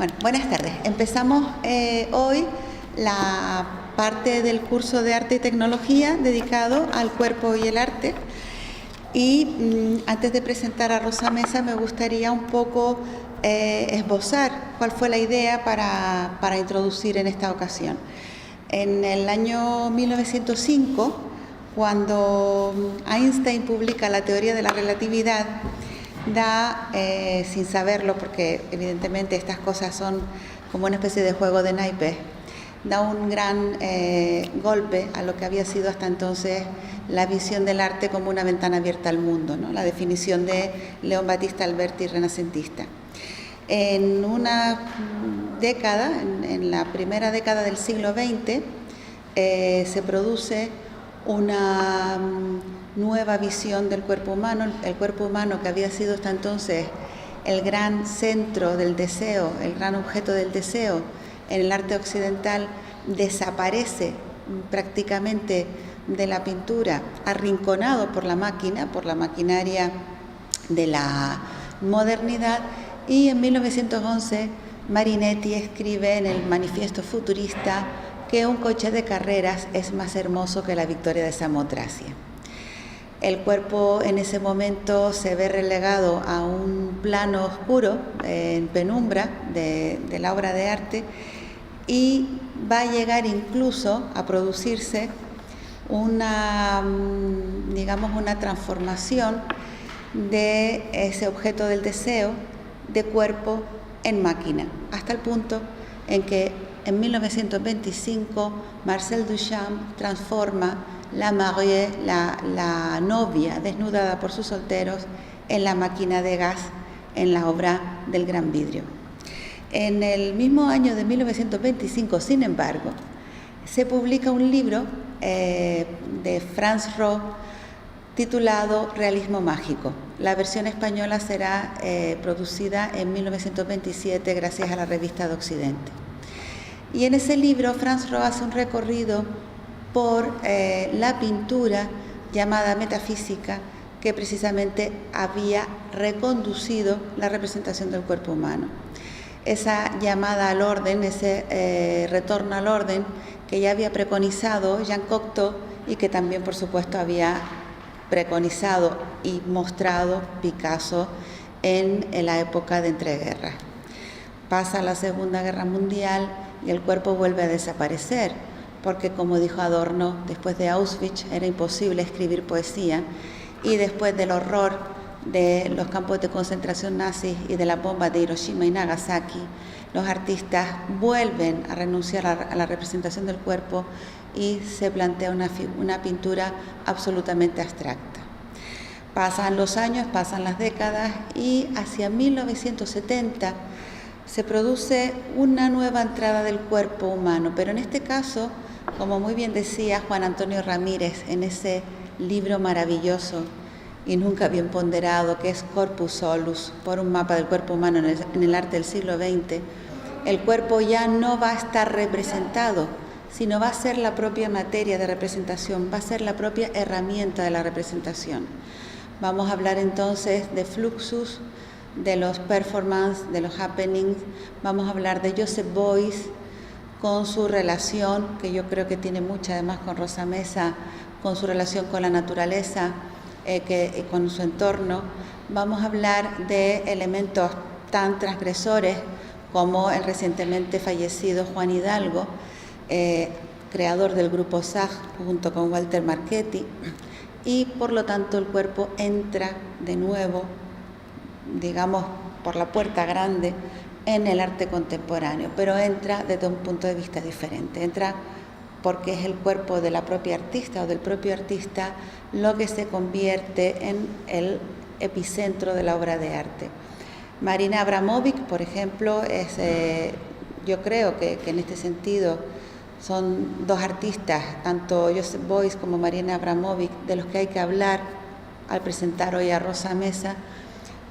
Bueno, buenas tardes. Empezamos hoy la parte del curso de Arte y Tecnología dedicado al cuerpo y el arte. Y antes de presentar a Rosa Mesa, me gustaría un poco esbozar cuál fue la idea para introducir en esta ocasión. En el año 1905, cuando Einstein publica la teoría de la relatividad, da, sin saberlo, porque evidentemente estas cosas son como una especie de juego de naipes, da un gran golpe a lo que había sido hasta entonces la visión del arte como una ventana abierta al mundo, ¿no? La definición de León Battista Alberti renacentista. En una década, en la primera década del siglo XX, se produce una nueva visión del cuerpo humano, el cuerpo humano que había sido hasta entonces el gran centro del deseo, el gran objeto del deseo en el arte occidental, desaparece prácticamente de la pintura, arrinconado por la máquina, por la maquinaria de la modernidad, y en 1911 Marinetti escribe en el Manifiesto Futurista que un coche de carreras es más hermoso que la victoria de Samotracia. El cuerpo en ese momento se ve relegado a un plano oscuro, en penumbra de la obra de arte, y va a llegar incluso a producirse una transformación de ese objeto del deseo de cuerpo en máquina, hasta el punto en que en 1925 Marcel Duchamp transforma la mariée, la novia desnudada por sus solteros, en la máquina de gas, en la obra del Gran Vidrio. En el mismo año de 1925, sin embargo, se publica un libro de Franz Roh titulado Realismo Mágico. La versión española será producida en 1927 gracias a la Revista de Occidente. Y en ese libro Franz Roh hace un recorrido por la pintura llamada metafísica, que precisamente había reconducido la representación del cuerpo humano. Esa llamada al orden, ese retorno al orden que ya había preconizado Jean Cocteau y que también, por supuesto, había preconizado y mostrado Picasso en la época de entreguerras. Pasa la Segunda Guerra Mundial y el cuerpo vuelve a desaparecer, porque, como dijo Adorno, después de Auschwitz era imposible escribir poesía, y después del horror de los campos de concentración nazis y de la bomba de Hiroshima y Nagasaki, los artistas vuelven a renunciar a la representación del cuerpo y se plantea una pintura absolutamente abstracta. Pasan los años, pasan las décadas, y hacia 1970 se produce una nueva entrada del cuerpo humano, pero en este caso, como muy bien decía Juan Antonio Ramírez en ese libro maravilloso y nunca bien ponderado que es Corpus Solus, por un mapa del cuerpo humano en el arte del siglo XX, el cuerpo ya no va a estar representado, sino va a ser la propia materia de representación, va a ser la propia herramienta de la representación. Vamos a hablar entonces de Fluxus, de los performances, de los happenings. Vamos a hablar de Joseph Beuys con su relación, que yo creo que tiene mucha además con Rosa Mesa, con su relación con la naturaleza, con su entorno. Vamos a hablar de elementos tan transgresores como el recientemente fallecido Juan Hidalgo, creador del grupo SAG junto con Walter Marchetti, y por lo tanto el cuerpo entra de nuevo, digamos, por la puerta grande en el arte contemporáneo, pero entra desde un punto de vista diferente. Entra porque es el cuerpo de la propia artista o del propio artista lo que se convierte en el epicentro de la obra de arte. Marina Abramovic, por ejemplo, yo creo que en este sentido son dos artistas, tanto Joseph Beuys como Marina Abramovic, de los que hay que hablar al presentar hoy a Rosa Mesa.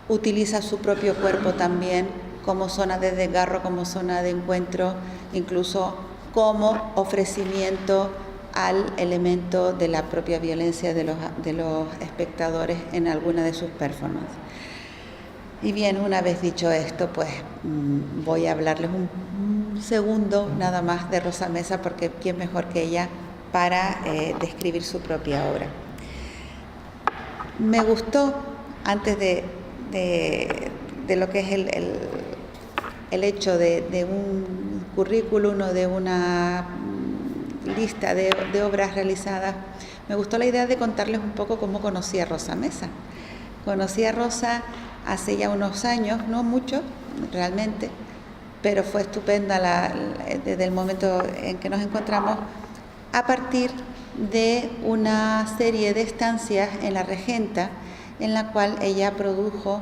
Utiliza su propio cuerpo también como zona de desgarro, como zona de encuentro, incluso como ofrecimiento al elemento de la propia violencia de los espectadores en alguna de sus performances. Y bien, una vez dicho esto, pues voy a hablarles un segundo nada más de Rosa Mesa, porque quién mejor que ella para describir su propia obra. Me gustó, antes de lo que es el hecho de un currículum o de una lista de obras realizadas, me gustó la idea de contarles un poco cómo conocí a Rosa Mesa. Conocí a Rosa hace ya unos años, no mucho realmente, pero fue estupenda desde el momento en que nos encontramos, a partir de una serie de estancias en La Regenta, en la cual ella produjo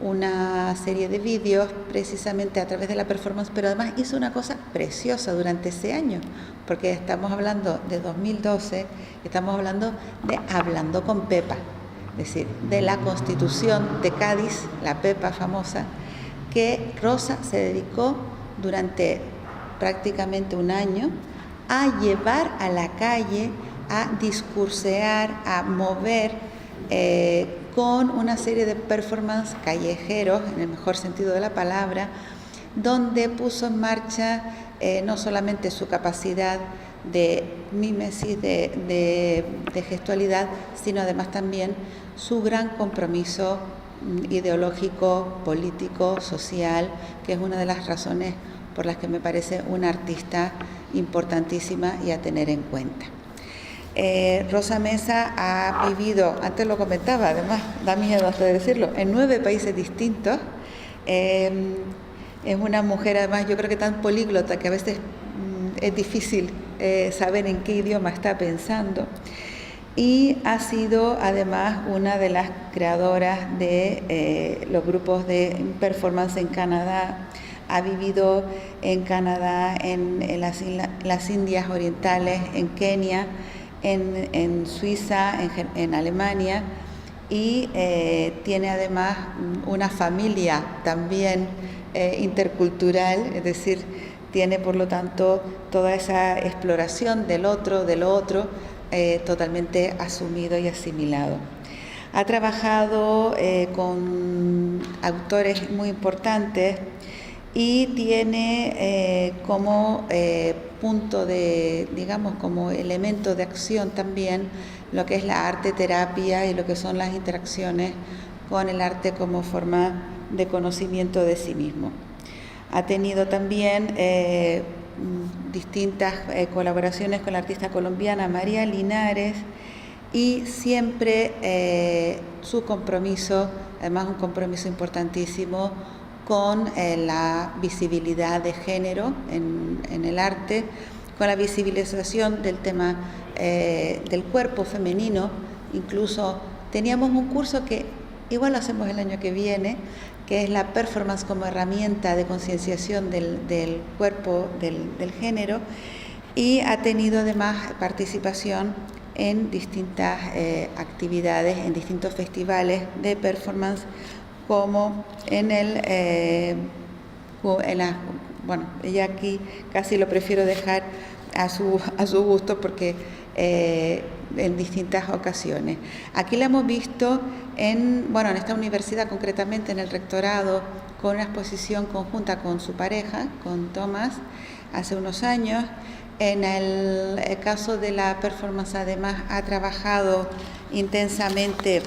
una serie de vídeos precisamente a través de la performance, pero además hizo una cosa preciosa durante ese año, porque estamos hablando de 2012, estamos hablando de Hablando con Pepa, es decir, de la Constitución de Cádiz, la Pepa famosa, que Rosa se dedicó durante prácticamente un año a llevar a la calle, a discursear, a mover con una serie de performances callejeros, en el mejor sentido de la palabra, donde puso en marcha no solamente su capacidad de mímesis, de gestualidad, sino además también su gran compromiso ideológico, político, social, que es una de las razones por las que me parece una artista importantísima y a tener en cuenta. Rosa Mesa ha vivido, antes lo comentaba, además da miedo hasta decirlo, en 9 países distintos. Es una mujer además, yo creo que tan políglota que a veces es difícil saber en qué idioma está pensando, y ha sido además una de las creadoras de los grupos de performance en Canadá. Ha vivido en Canadá, en las Indias Orientales, en Kenia, en Suiza, en Alemania, y tiene además una familia también intercultural, es decir, tiene por lo tanto toda esa exploración de lo otro, totalmente asumido y asimilado. Ha trabajado con autores muy importantes y tiene como punto de, digamos, como elemento de acción también lo que es la arte terapia y lo que son las interacciones con el arte como forma de conocimiento de sí mismo. Ha tenido también distintas colaboraciones con la artista colombiana María Linares, y siempre su compromiso, además un compromiso importantísimo, con la visibilidad de género en el arte, con la visibilización del tema del cuerpo femenino. Incluso teníamos un curso que igual lo hacemos el año que viene, que es la performance como herramienta de concienciación del cuerpo, del género, y ha tenido además participación en distintas actividades, en distintos festivales de performance, como bueno, ella aquí casi lo prefiero dejar a su gusto, porque en distintas ocasiones. Aquí la hemos visto en esta universidad, concretamente en el rectorado, con una exposición conjunta con su pareja, con Tomás, hace unos años. En el caso de la performance, además, ha trabajado intensamente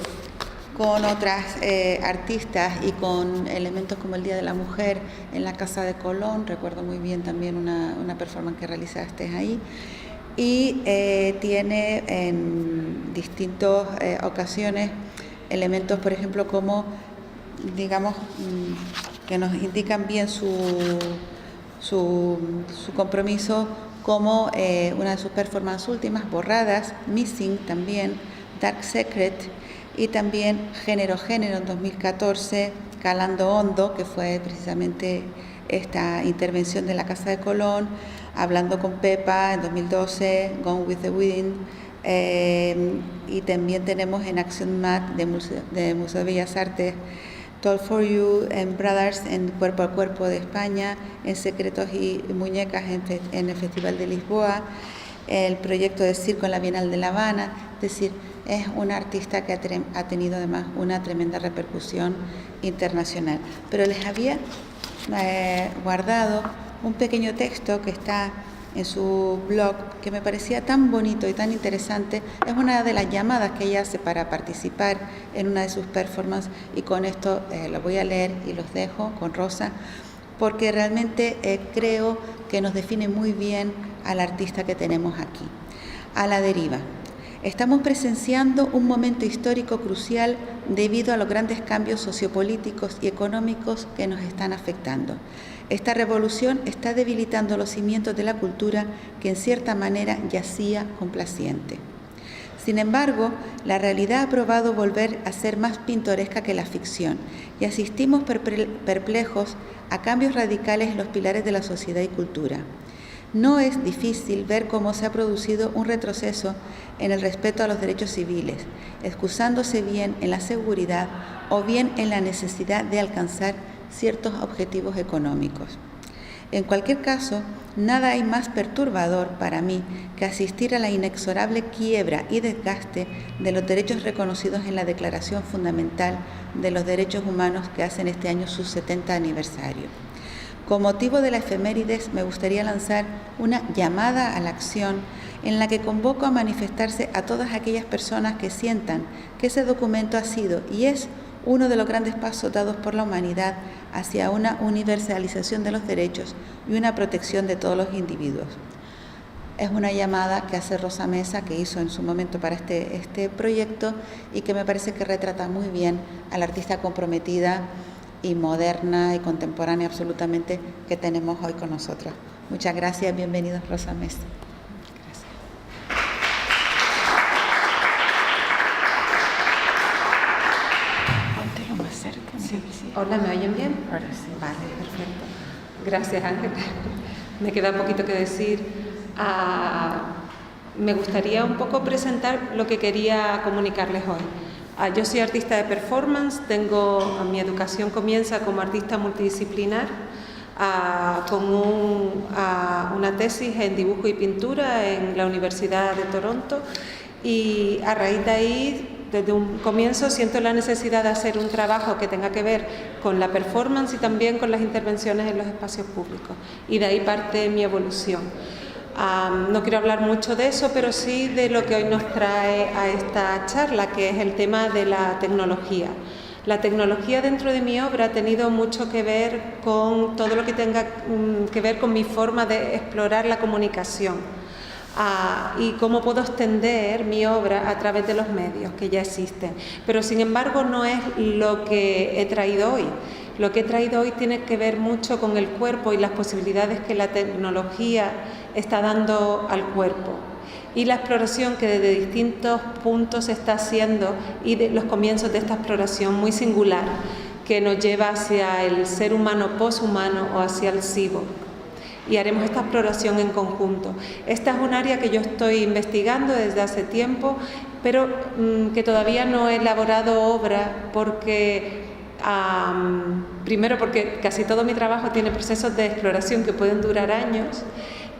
con otras artistas y con elementos como el Día de la Mujer en la Casa de Colón. Recuerdo muy bien también una performance que realizaste ahí. Y tiene en distintas ocasiones elementos, por ejemplo, como, digamos, que nos indican bien su compromiso, como una de sus performances últimas, Borradas, Missing también, Dark Secret, y también Género en 2014, Calando Hondo, que fue precisamente esta intervención de la Casa de Colón, Hablando con Pepa en 2012, Gone with the Wind, y también tenemos en Action Mat de Museo de Bellas Artes, Talk for You, en Brothers, en Cuerpo a Cuerpo de España, en Secretos y Muñecas en el Festival de Lisboa, el proyecto de circo en la Bienal de La Habana. Es decir, es una artista que ha tenido además una tremenda repercusión internacional. Pero les había guardado un pequeño texto que está en su blog, que me parecía tan bonito y tan interesante. Es una de las llamadas que ella hace para participar en una de sus performances, y con esto lo voy a leer y los dejo con Rosa, porque realmente creo que nos define muy bien al artista que tenemos aquí. A la deriva. Estamos presenciando un momento histórico crucial debido a los grandes cambios sociopolíticos y económicos que nos están afectando. Esta revolución está debilitando los cimientos de la cultura que en cierta manera yacía complaciente. Sin embargo, la realidad ha probado volver a ser más pintoresca que la ficción y asistimos perplejos a cambios radicales en los pilares de la sociedad y cultura. No es difícil ver cómo se ha producido un retroceso en el respeto a los derechos civiles, excusándose bien en la seguridad o bien en la necesidad de alcanzar ciertos objetivos económicos. En cualquier caso, nada hay más perturbador para mí que asistir a la inexorable quiebra y desgaste de los derechos reconocidos en la Declaración Fundamental de los Derechos Humanos, que hacen este año su 70 aniversario. Con motivo de la efemérides, me gustaría lanzar una llamada a la acción en la que convoco a manifestarse a todas aquellas personas que sientan que ese documento ha sido y es uno de los grandes pasos dados por la humanidad hacia una universalización de los derechos y una protección de todos los individuos. Es una llamada que hace Rosa Mesa, que hizo en su momento para este proyecto, y que me parece que retrata muy bien a la artista comprometida y moderna y contemporánea absolutamente que tenemos hoy con nosotros. Muchas gracias, bienvenidos, Rosa Mesa. Hola, ¿me oyen bien? Ahora sí. Vale, perfecto. Gracias, Ángel. Me queda un poquito que decir. Me gustaría un poco presentar lo que quería comunicarles hoy. Yo soy artista de performance, mi educación comienza como artista multidisciplinar, con una tesis en dibujo y pintura en la Universidad de Toronto, y a raíz de ahí, desde un comienzo, siento la necesidad de hacer un trabajo que tenga que ver con la performance y también con las intervenciones en los espacios públicos, y de ahí parte mi evolución. No quiero hablar mucho de eso, pero sí de lo que hoy nos trae a esta charla, que es el tema de la tecnología. La tecnología dentro de mi obra ha tenido mucho que ver con todo lo que tenga que ver con mi forma de explorar la comunicación. Y cómo puedo extender mi obra a través de los medios que ya existen. Pero sin embargo no es lo que he traído hoy. Lo que he traído hoy tiene que ver mucho con el cuerpo y las posibilidades que la tecnología está dando al cuerpo, y la exploración que desde distintos puntos se está haciendo, y de los comienzos de esta exploración muy singular que nos lleva hacia el ser humano poshumano o hacia el cyborg. Y haremos esta exploración en conjunto. Esta es un área que yo estoy investigando desde hace tiempo, pero que todavía no he elaborado obra porque, primero porque casi todo mi trabajo tiene procesos de exploración que pueden durar años,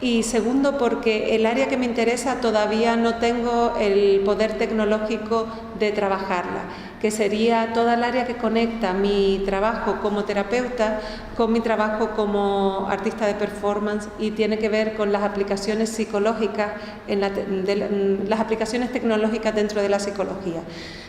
y segundo porque el área que me interesa todavía no tengo el poder tecnológico de trabajarla, que sería toda el área que conecta mi trabajo como terapeuta con mi trabajo como artista de performance, y tiene que ver con las aplicaciones psicológicas, las aplicaciones tecnológicas dentro de la psicología.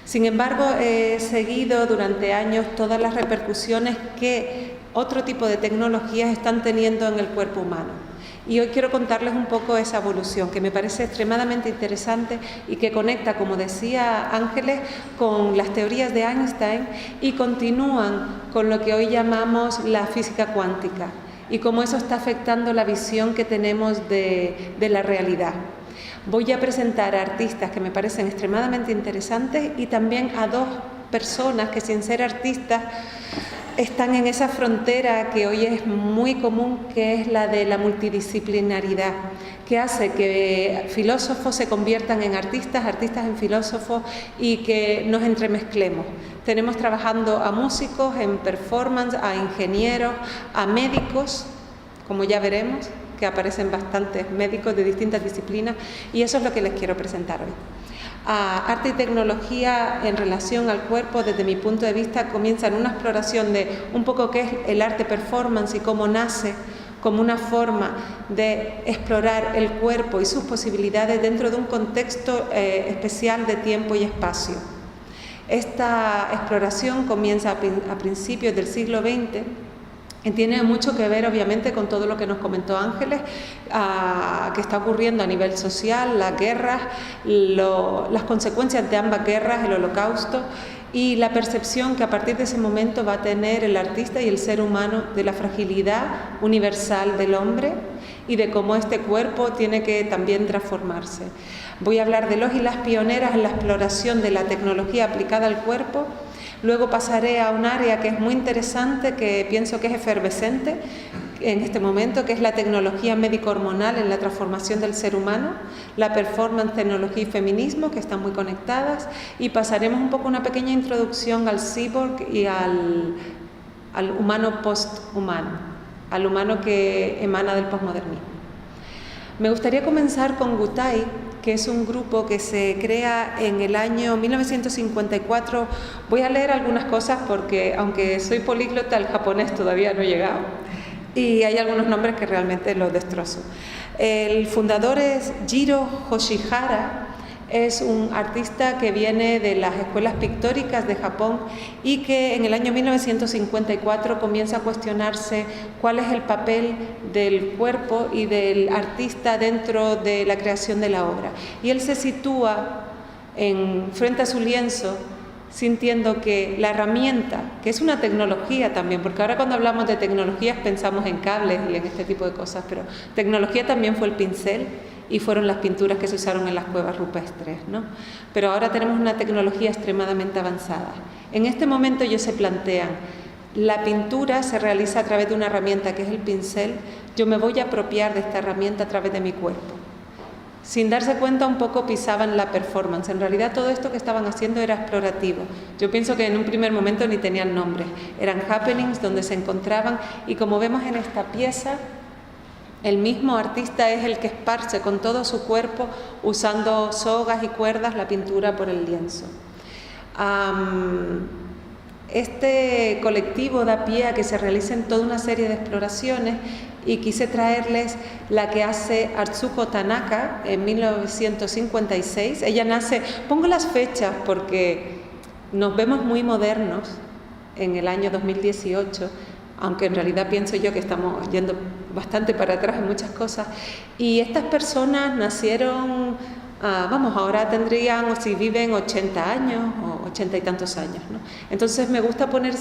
Sin embargo, he seguido durante años todas las repercusiones que otro tipo de tecnologías están teniendo en el cuerpo humano. Y hoy quiero contarles un poco esa evolución, que me parece extremadamente interesante y que conecta, como decía Ángeles, con las teorías de Einstein, y continúan con lo que hoy llamamos la física cuántica, y cómo eso está afectando la visión que tenemos de la realidad. Voy a presentar a artistas que me parecen extremadamente interesantes, y también a dos personas que, sin ser artistas, están en esa frontera que hoy es muy común, que es la de la multidisciplinaridad, que hace que filósofos se conviertan en artistas, artistas en filósofos, y que nos entremezclemos. Tenemos trabajando a músicos en performance, a ingenieros, a médicos, como ya veremos, que aparecen bastantes médicos de distintas disciplinas, y eso es lo que les quiero presentar hoy. Arte y tecnología en relación al cuerpo, desde mi punto de vista, comienza en una exploración de un poco qué es el arte performance y cómo nace como una forma de explorar el cuerpo y sus posibilidades dentro de un contexto especial de tiempo y espacio. Esta exploración comienza a principios del siglo XX y tiene mucho que ver, obviamente, con todo lo que nos comentó Ángeles, que está ocurriendo a nivel social, las guerras, las consecuencias de ambas guerras, el Holocausto, y la percepción que a partir de ese momento va a tener el artista y el ser humano de la fragilidad universal del hombre y de cómo este cuerpo tiene que también transformarse. Voy a hablar de los y las pioneras en la exploración de la tecnología aplicada al cuerpo. Luego pasaré a un área que es muy interesante, que pienso que es efervescente en este momento, que es la tecnología médico-hormonal en la transformación del ser humano, la performance, tecnología y feminismo, que están muy conectadas, y pasaremos un poco una pequeña introducción al cyborg y al humano posthumano, al humano que emana del posmodernismo. Me gustaría comenzar con Gutai, que es un grupo que se crea en el año 1954. Voy a leer algunas cosas porque, aunque soy políglota, el japonés todavía no he llegado y hay algunos nombres que realmente los destrozo. El fundador es Jiro Hoshihara, es un artista que viene de las escuelas pictóricas de Japón y que en el año 1954 comienza a cuestionarse cuál es el papel del cuerpo y del artista dentro de la creación de la obra. Y él se sitúa frente a su lienzo sintiendo que la herramienta, que es una tecnología también, porque ahora cuando hablamos de tecnologías pensamos en cables y en este tipo de cosas, pero tecnología también fue el pincel y fueron las pinturas que se usaron en las cuevas rupestres, ¿no? Pero ahora tenemos una tecnología extremadamente avanzada. En este momento ellos se plantean, la pintura se realiza a través de una herramienta que es el pincel, yo me voy a apropiar de esta herramienta a través de mi cuerpo. Sin darse cuenta un poco pisaban la performance. En realidad todo esto que estaban haciendo era explorativo. Yo pienso que en un primer momento ni tenían nombres. Eran happenings donde se encontraban y como vemos en esta pieza, el mismo artista es el que esparce con todo su cuerpo usando sogas y cuerdas la pintura por el lienzo. Este colectivo da pie a que se realicen toda una serie de exploraciones y quise traerles la que hace Atsuko Tanaka en 1956. Ella nace, pongo las fechas porque nos vemos muy modernos en el año 2018, aunque en realidad pienso yo que estamos yendo bastante para atrás en muchas cosas. Y estas personas nacieron, ahora tendrían, o si viven 80 años o 80 y tantos años, ¿no? Entonces me gusta poner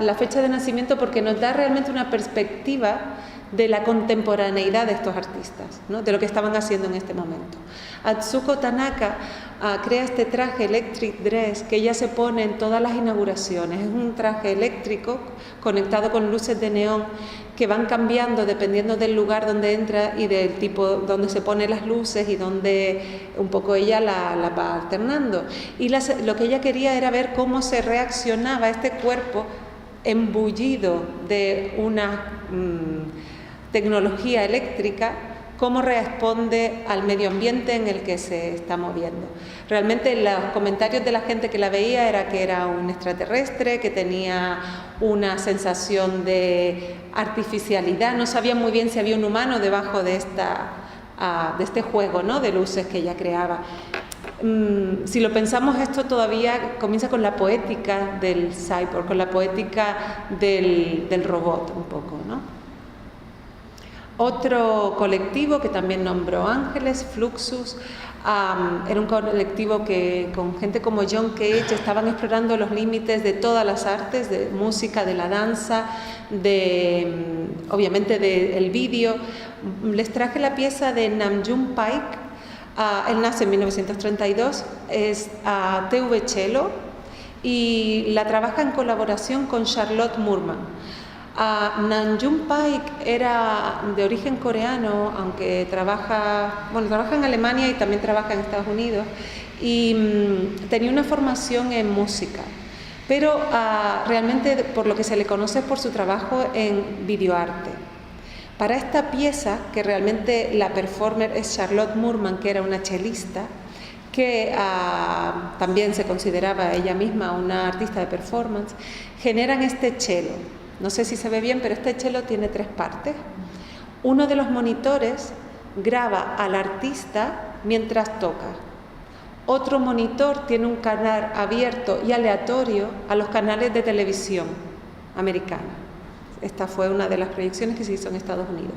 la fecha de nacimiento porque nos da realmente una perspectiva de la contemporaneidad de estos artistas, ¿no? De lo que estaban haciendo en este momento. Atsuko Tanaka crea este traje Electric Dress que ella se pone en todas las inauguraciones. Es un traje eléctrico conectado con luces de neón que van cambiando dependiendo del lugar donde entra y del tipo donde se ponen las luces y donde un poco ella la va alternando. Y lo que ella quería era ver cómo se reaccionaba este cuerpo embullido de una tecnología eléctrica, cómo responde al medio ambiente en el que se está moviendo. Realmente los comentarios de la gente que la veía era que era un extraterrestre, que tenía una sensación de artificialidad, no sabían muy bien si había un humano debajo de este juego, ¿no?, de luces que ella creaba. Si lo pensamos, esto todavía comienza con la poética del cyborg, con la poética del robot un poco, ¿no? Otro colectivo que también nombró Ángeles, Fluxus, era un colectivo que con gente como John Cage estaban explorando los límites de todas las artes, de música, de la danza, obviamente del vídeo. Les traje la pieza de Namjoon Paik. Él nace en 1932, es TV Cello y la trabaja en colaboración con Charlotte Moorman. Namjoon Paik era de origen coreano, aunque trabaja en Alemania y también trabaja en Estados Unidos, y tenía una formación en música, pero realmente por lo que se le conoce es por su trabajo en videoarte. Para esta pieza, que realmente la performer es Charlotte Moorman, que era una chelista, que también se consideraba ella misma una artista de performance, generan este cello. No sé si se ve bien, pero este cello tiene 3 partes. Uno de los monitores graba al artista mientras toca. Otro monitor tiene un canal abierto y aleatorio a los canales de televisión americana. Esta fue una de las proyecciones que se hizo en Estados Unidos.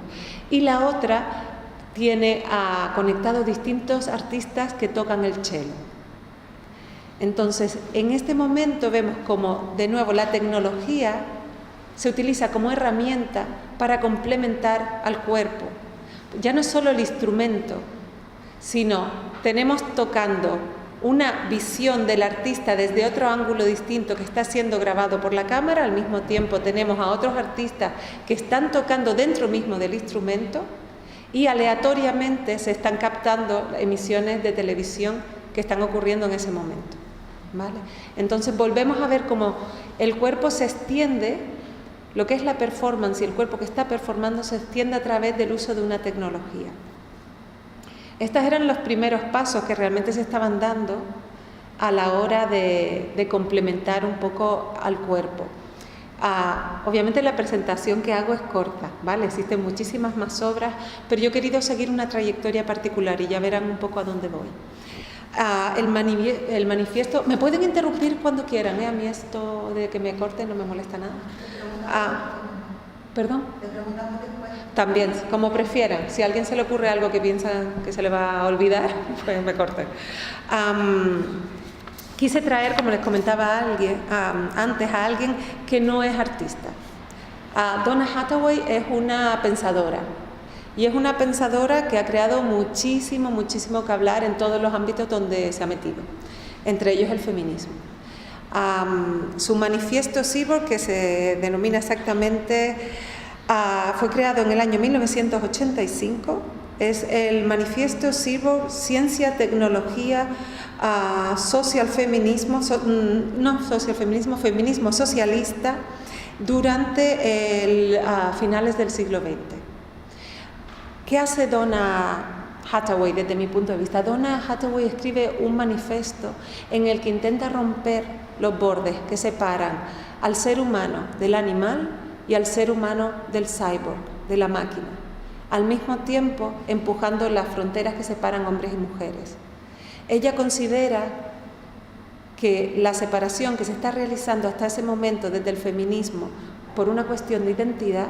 Y la otra tiene conectados distintos artistas que tocan el cello. Entonces, en este momento vemos como, de nuevo, la tecnología se utiliza como herramienta para complementar al cuerpo. Ya no es solo el instrumento, sino tenemos tocando una visión del artista desde otro ángulo distinto que está siendo grabado por la cámara, al mismo tiempo tenemos a otros artistas que están tocando dentro mismo del instrumento y aleatoriamente se están captando emisiones de televisión que están ocurriendo en ese momento, ¿vale? Entonces volvemos a ver cómo el cuerpo se extiende, lo que es la performance y el cuerpo que está performando se extiende a través del uso de una tecnología. Estos eran los primeros pasos que realmente se estaban dando a la hora de complementar un poco al cuerpo. Obviamente la presentación que hago es corta, ¿vale? Existen muchísimas más obras, pero yo he querido seguir una trayectoria particular y ya verán un poco a dónde voy. El manifiesto, me pueden interrumpir cuando quieran, ¿eh? A mí esto de que me corte no me molesta nada. ¿Perdón? Te preguntamos después. También, como prefieran. Si a alguien se le ocurre algo que piensa que se le va a olvidar, pues me corten. Quise traer, como les comentaba antes, a alguien que no es artista. Donna Hathaway es una pensadora. Y es una pensadora que ha creado muchísimo que hablar en todos los ámbitos donde se ha metido. Entre ellos el feminismo. Su manifiesto Cyborg, que se denomina exactamente, fue creado en el año 1985, es el manifiesto Cyborg, ciencia, tecnología, feminismo socialista durante finales del siglo XX. ¿Qué hace Donna Hathaway desde mi punto de vista? Donna Hathaway escribe un manifiesto en el que intenta romper los bordes que separan al ser humano del animal y al ser humano del cyborg, de la máquina, al mismo tiempo empujando las fronteras que separan hombres y mujeres. Ella considera que la separación que se está realizando hasta ese momento desde el feminismo por una cuestión de identidad,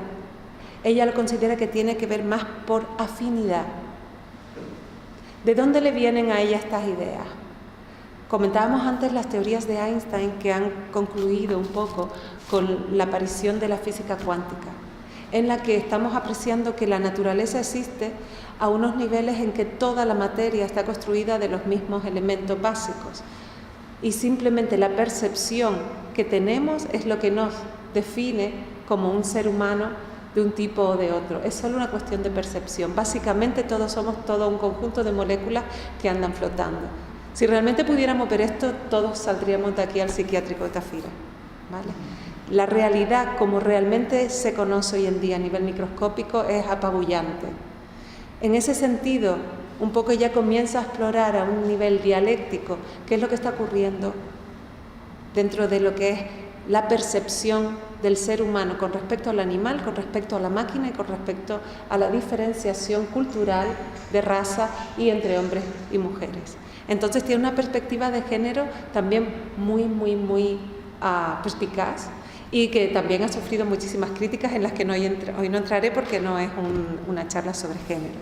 ella lo considera que tiene que ver más por afinidad. ¿De dónde le vienen a ella estas ideas? Comentábamos antes las teorías de Einstein que han concluido un poco con la aparición de la física cuántica, en la que estamos apreciando que la naturaleza existe a unos niveles en que toda la materia está construida de los mismos elementos básicos y simplemente la percepción que tenemos es lo que nos define como un ser humano de un tipo o de otro. Es solo una cuestión de percepción. Básicamente todos somos todo un conjunto de moléculas que andan flotando. Si realmente pudiéramos ver esto, todos saldríamos de aquí al psiquiátrico de Tafira, ¿vale? La realidad, como realmente se conoce hoy en día a nivel microscópico, es apabullante. En ese sentido, un poco ya comienza a explorar a un nivel dialéctico qué es lo que está ocurriendo dentro de lo que es la percepción del ser humano con respecto al animal, con respecto a la máquina y con respecto a la diferenciación cultural de raza y entre hombres y mujeres. Entonces tiene una perspectiva de género también muy perspicaz y que también ha sufrido muchísimas críticas en las que hoy no entraré porque no es una charla sobre género.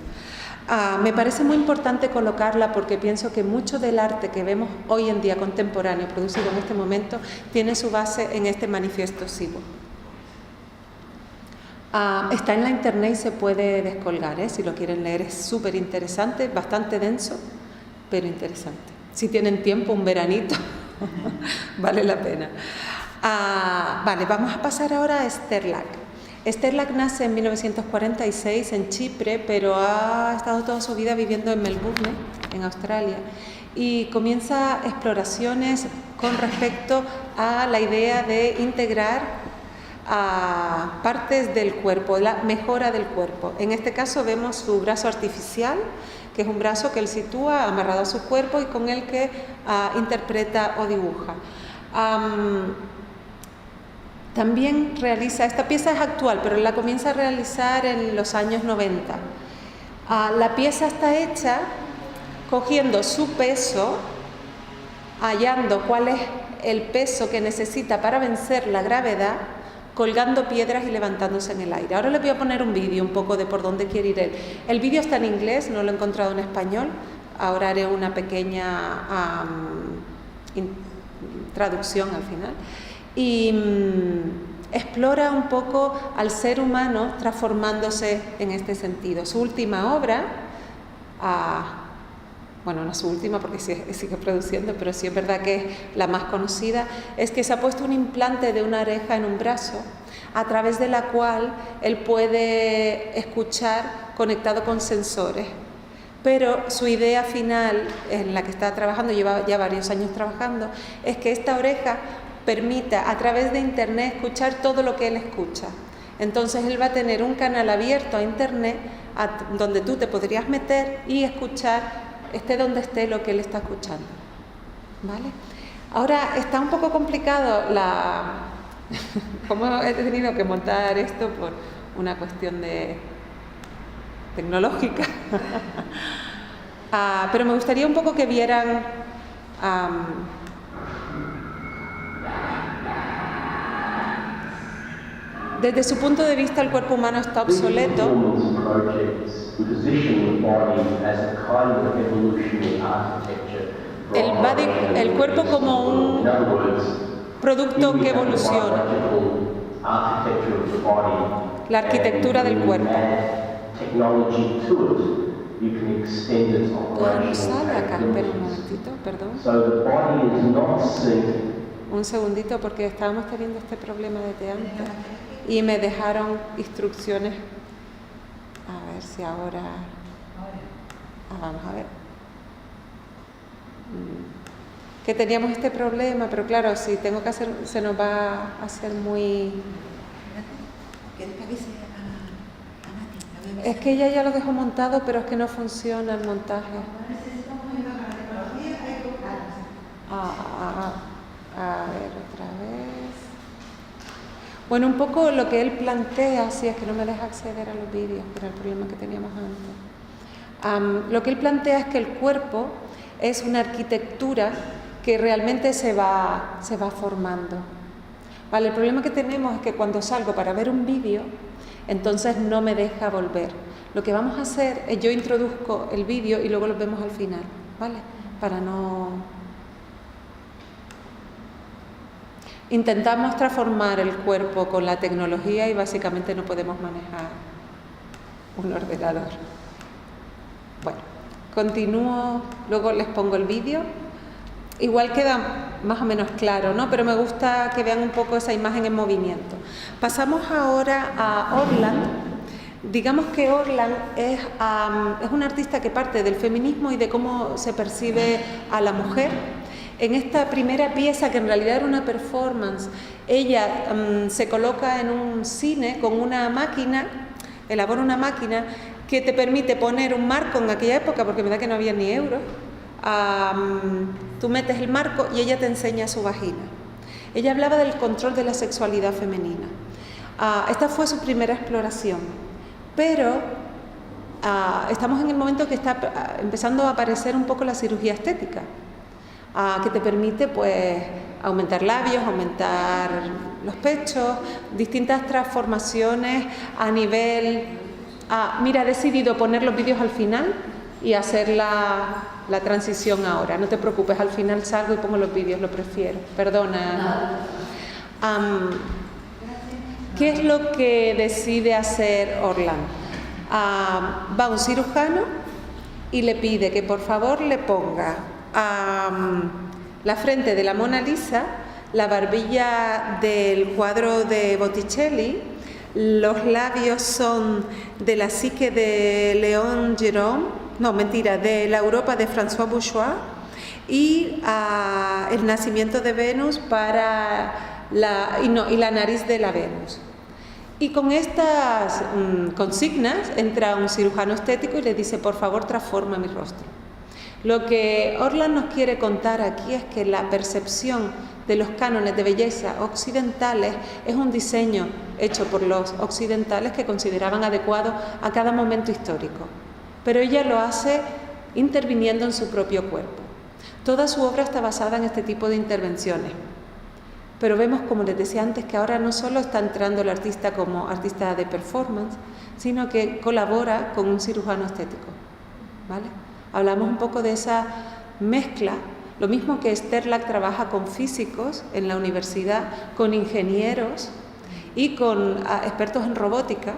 Me parece muy importante colocarla porque pienso que mucho del arte que vemos hoy en día contemporáneo, producido en este momento, tiene su base en este manifiesto Cyborg. Está en la internet y se puede descolgar, si lo quieren leer, es súper interesante, bastante denso, pero interesante. Si tienen tiempo, un veranito, vale la pena. Vale, vamos a pasar ahora a Sterlach. Sterlach nace en 1946 en Chipre, pero ha estado toda su vida viviendo en Melbourne, en Australia, y comienza exploraciones con respecto a la idea de integrar partes del cuerpo, la mejora del cuerpo. En este caso vemos su brazo artificial, que es un brazo que él sitúa amarrado a su cuerpo y con el que interpreta o dibuja. También realiza, esta pieza es actual, pero la comienza a realizar en los años 90. La pieza está hecha cogiendo su peso, hallando cuál es el peso que necesita para vencer la gravedad, colgando piedras y levantándose en el aire. Ahora les voy a poner un vídeo un poco de por dónde quiere ir él. El vídeo está en inglés, no lo he encontrado en español. Ahora haré una pequeña traducción al final. Y explora un poco al ser humano transformándose en este sentido. Su última obra, bueno, no su última porque sigue produciendo, pero sí es verdad que es la más conocida, es que se ha puesto un implante de una oreja en un brazo, a través de la cual él puede escuchar conectado con sensores. Pero su idea final, en la que está trabajando, lleva ya varios años trabajando, es que esta oreja permita a través de internet escuchar todo lo que él escucha. Entonces él va a tener un canal abierto a internet donde tú te podrías meter y escuchar, esté donde esté, lo que él está escuchando. ¿Vale? Ahora está un poco complicado cómo he tenido que montar esto por una cuestión tecnológica. Pero me gustaría un poco que vieran desde su punto de vista el cuerpo humano está obsoleto. El cuerpo como un producto que evoluciona. La arquitectura del cuerpo. No sale acá, espera un momentito, perdón. Un segundito porque estábamos teniendo este problema desde antes y me dejaron instrucciones. A ver si ahora... vamos a ver. Que teníamos este problema, pero claro, si tengo que hacer, se nos va a hacer muy... Es que ella ya lo dejó montado, pero es que no funciona el montaje. A ver, otra vez. Bueno, un poco lo que él plantea, si es que no me deja acceder a los vídeos, que era el problema que teníamos antes. Lo que él plantea es que el cuerpo es una arquitectura que realmente se va formando. Vale, el problema que tenemos es que cuando salgo para ver un vídeo, entonces no me deja volver. Lo que vamos a hacer es yo introduzco el vídeo y luego lo vemos al final, ¿vale? Para no... Intentamos transformar el cuerpo con la tecnología y básicamente no podemos manejar un ordenador. Bueno, continúo, luego les pongo el vídeo. Igual queda más o menos claro, ¿no? Pero me gusta que vean un poco esa imagen en movimiento. Pasamos ahora a Orland. Digamos que Orland es un artista que parte del feminismo y de cómo se percibe a la mujer. En esta primera pieza, que en realidad era una performance, ella se coloca en un cine con una máquina, elabora una máquina que te permite poner un marco en aquella época, porque me da que no había ni euros. Tú metes el marco y ella te enseña su vagina. Ella hablaba del control de la sexualidad femenina. Esta fue su primera exploración, pero estamos en el momento que está empezando a aparecer un poco la cirugía estética, que te permite pues aumentar labios, aumentar los pechos, distintas transformaciones a nivel... mira, he decidido poner los vídeos al final y hacer la transición ahora. No te preocupes, al final salgo y pongo los vídeos, lo prefiero. Perdona. ¿Qué es lo que decide hacer Orland? Va un cirujano y le pide que por favor le ponga la frente de la Mona Lisa, la barbilla del cuadro de Botticelli, los labios son de la psique de Léon Gérôme, no, mentira, de la Europa de François Bourgeois, y el nacimiento de Venus para y la nariz de la Venus. Y con estas consignas entra un cirujano estético y le dice, por favor, transforma mi rostro. Lo que Orland nos quiere contar aquí es que la percepción de los cánones de belleza occidentales es un diseño hecho por los occidentales que consideraban adecuado a cada momento histórico. Pero ella lo hace interviniendo en su propio cuerpo. Toda su obra está basada en este tipo de intervenciones. Pero vemos, como les decía antes, que ahora no solo está entrando el artista como artista de performance, sino que colabora con un cirujano estético, ¿vale? Hablamos un poco de esa mezcla, lo mismo que Sterlack trabaja con físicos en la universidad, con ingenieros y con expertos en robótica.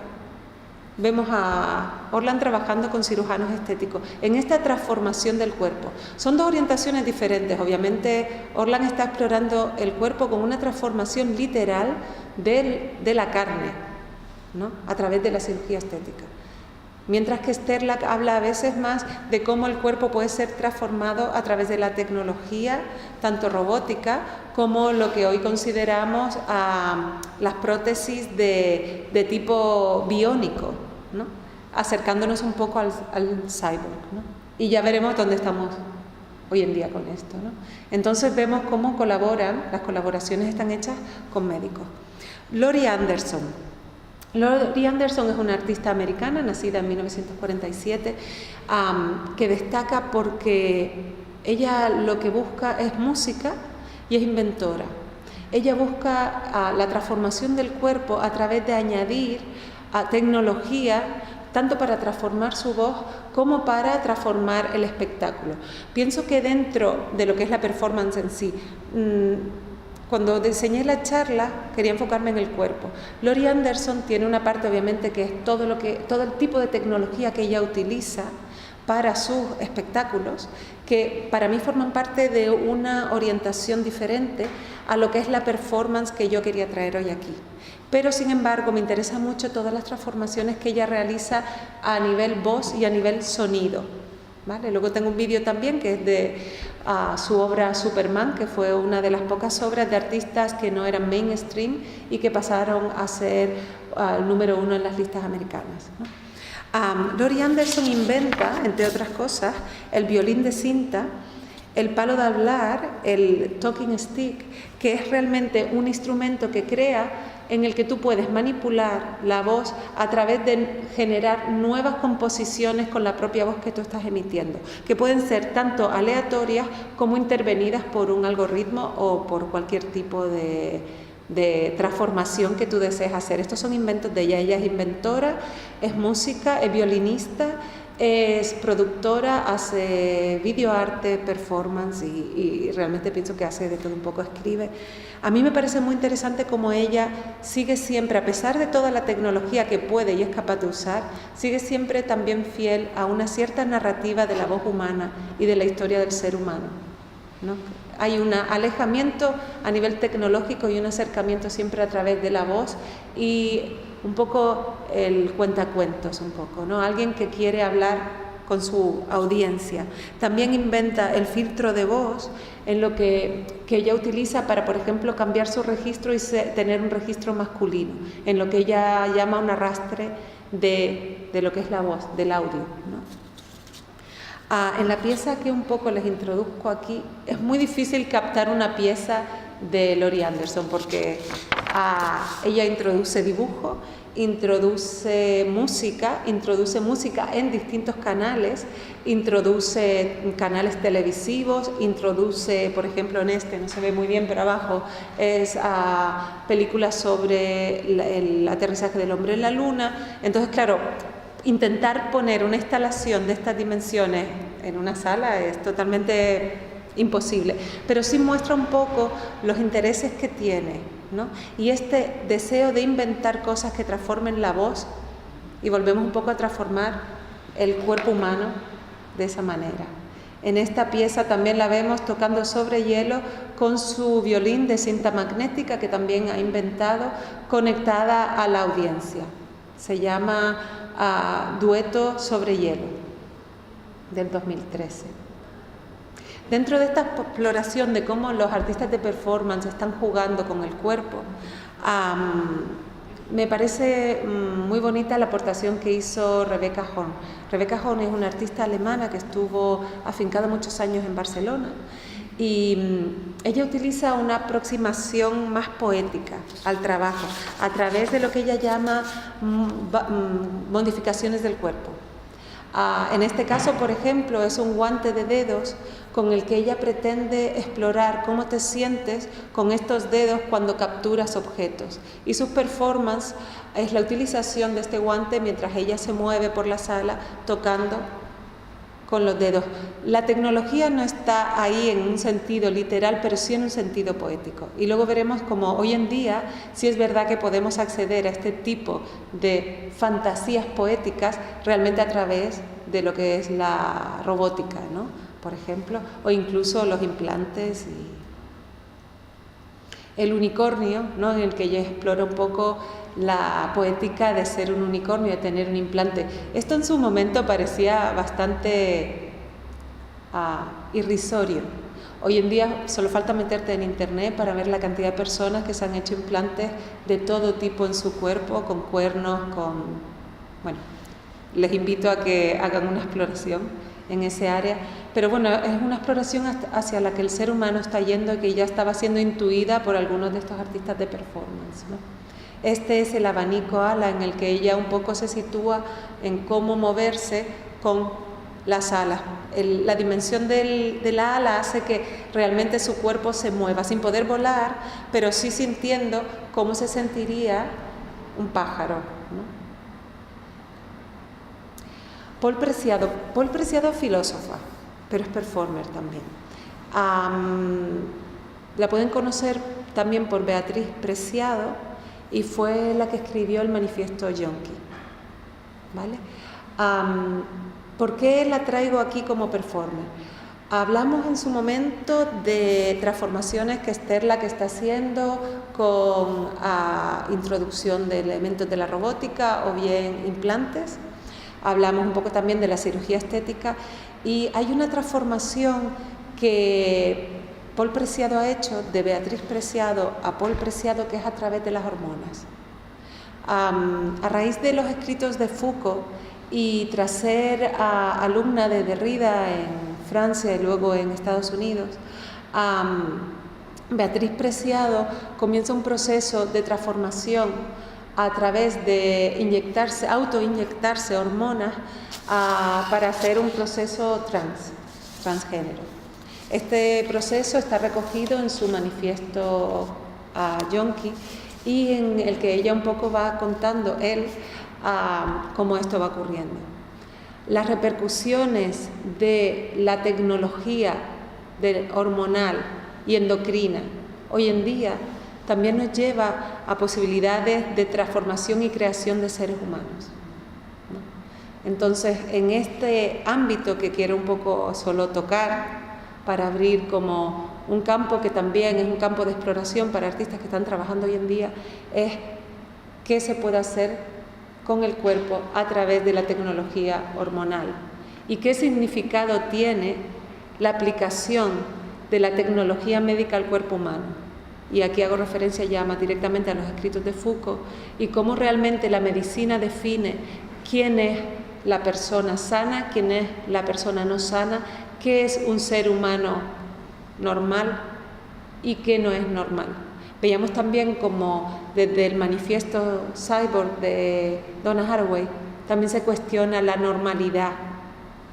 Vemos a Orland trabajando con cirujanos estéticos en esta transformación del cuerpo. Son dos orientaciones diferentes. Obviamente, Orland está explorando el cuerpo con una transformación literal de la carne, ¿no? A través de la cirugía estética. Mientras que Sterlack habla a veces más de cómo el cuerpo puede ser transformado a través de la tecnología, tanto robótica como lo que hoy consideramos las prótesis de tipo biónico, ¿no? Acercándonos un poco al cyborg, ¿no? Y ya veremos dónde estamos hoy en día con esto, ¿no? Entonces vemos cómo colaboran, las colaboraciones están hechas con médicos. Laurie Anderson. Laurie Anderson es una artista americana, nacida en 1947, que destaca porque ella lo que busca es música y es inventora. Ella busca la transformación del cuerpo a través de añadir tecnología, tanto para transformar su voz como para transformar el espectáculo. Pienso que dentro de lo que es la performance en sí, cuando diseñé la charla quería enfocarme en el cuerpo. Laurie Anderson tiene una parte, obviamente, que es todo el tipo de tecnología que ella utiliza para sus espectáculos, que para mí forman parte de una orientación diferente a lo que es la performance que yo quería traer hoy aquí. Pero, sin embargo, me interesa mucho todas las transformaciones que ella realiza a nivel voz y a nivel sonido, ¿vale? Luego tengo un vídeo también que es de su obra Superman, que fue una de las pocas obras de artistas que no eran mainstream y que pasaron a ser el número 1 en las listas americanas, ¿no? Laurie Anderson inventa, entre otras cosas, el violín de cinta, el palo de hablar, el talking stick, que es realmente un instrumento que crea en el que tú puedes manipular la voz a través de generar nuevas composiciones con la propia voz que tú estás emitiendo, que pueden ser tanto aleatorias como intervenidas por un algoritmo o por cualquier tipo de transformación que tú desees hacer. Estos son inventos de ella. Ella es inventora, es música, es violinista, es productora, hace videoarte, performance y realmente pienso que hace de todo un poco, escribe. A mí me parece muy interesante cómo ella sigue siempre, a pesar de toda la tecnología que puede y es capaz de usar, sigue siempre también fiel a una cierta narrativa de la voz humana y de la historia del ser humano, ¿no? Hay un alejamiento a nivel tecnológico y un acercamiento siempre a través de la voz y un poco el cuentacuentos, un poco, ¿no? Alguien que quiere hablar con su audiencia. También inventa el filtro de voz en lo que ella utiliza para, por ejemplo, cambiar su registro y tener un registro masculino, en lo que ella llama un arrastre de lo que es la voz, del audio, ¿no? En la pieza que un poco les introduzco aquí, es muy difícil captar una pieza de Laurie Anderson porque ella introduce dibujo, introduce música en distintos canales, introduce canales televisivos, introduce, por ejemplo, en este, no se ve muy bien, pero abajo es películas sobre el aterrizaje del hombre en la luna. Entonces, claro, intentar poner una instalación de estas dimensiones en una sala es totalmente imposible, pero sí muestra un poco los intereses que tiene, ¿no? Y este deseo de inventar cosas que transformen la voz, y volvemos un poco a transformar el cuerpo humano de esa manera. En esta pieza también la vemos tocando sobre hielo con su violín de cinta magnética que también ha inventado, conectada a la audiencia. Se llama Dueto sobre hielo, del 2013. dentro de esta exploración de cómo los artistas de performance están jugando con el cuerpo, me parece muy bonita la aportación que hizo Rebecca Horn. Rebecca Horn es una artista alemana que estuvo afincada muchos años en Barcelona y ella utiliza una aproximación más poética al trabajo a través de lo que ella llama modificaciones del cuerpo. En este caso, por ejemplo, es un guante de dedos con el que ella pretende explorar cómo te sientes con estos dedos cuando capturas objetos. Y su performance es la utilización de este guante mientras ella se mueve por la sala tocando con los dedos. La tecnología no está ahí en un sentido literal, pero sí en un sentido poético. Y luego veremos cómo hoy en día sí es verdad que podemos acceder a este tipo de fantasías poéticas realmente a través de lo que es la robótica, ¿no? Por ejemplo, o incluso los implantes y el unicornio, ¿no? En el que ella explora un poco la poética de ser un unicornio, de tener un implante. Esto en su momento parecía bastante irrisorio. Hoy en día solo falta meterte en internet para ver la cantidad de personas que se han hecho implantes de todo tipo en su cuerpo, con cuernos, bueno, les invito a que hagan una exploración en ese área, pero bueno, es una exploración hacia la que el ser humano está yendo y que ya estaba siendo intuida por algunos de estos artistas de performance, ¿no? Este es el abanico ala en el que ella un poco se sitúa en cómo moverse con las alas. La dimensión de la ala hace que realmente su cuerpo se mueva, sin poder volar, pero sí sintiendo cómo se sentiría un pájaro, ¿no? Paul Preciado es filósofa, pero es performer también. La pueden conocer también por Beatriz Preciado, y fue la que escribió el manifiesto Yonki, ¿vale? ¿Por qué la traigo aquí como performer? Hablamos en su momento de transformaciones que Esther la que está haciendo con introducción de elementos de la robótica o bien implantes. Hablamos un poco también de la cirugía estética y hay una transformación que Paul Preciado ha hecho de Beatriz Preciado a Paul Preciado, que es a través de las hormonas. A raíz de los escritos de Foucault y tras ser alumna de Derrida en Francia y luego en Estados Unidos, Beatriz Preciado comienza un proceso de transformación a través de autoinyectarse hormonas para hacer un proceso transgénero. Este proceso está recogido en su manifiesto Yonki y en el que ella un poco va contando cómo esto va ocurriendo. Las repercusiones de la tecnología hormonal y endocrina hoy en día también nos lleva a posibilidades de transformación y creación de seres humanos, ¿no? Entonces, en este ámbito que quiero un poco solo tocar, para abrir como un campo que también es un campo de exploración para artistas que están trabajando hoy en día, es qué se puede hacer con el cuerpo a través de la tecnología hormonal y qué significado tiene la aplicación de la tecnología médica al cuerpo humano. Y aquí hago referencia ya más directamente a los escritos de Foucault y cómo realmente la medicina define quién es la persona sana, quién es la persona no sana, qué es un ser humano normal y qué no es normal. Veíamos también como desde el manifiesto Cyborg de Donna Haraway también se cuestiona la normalidad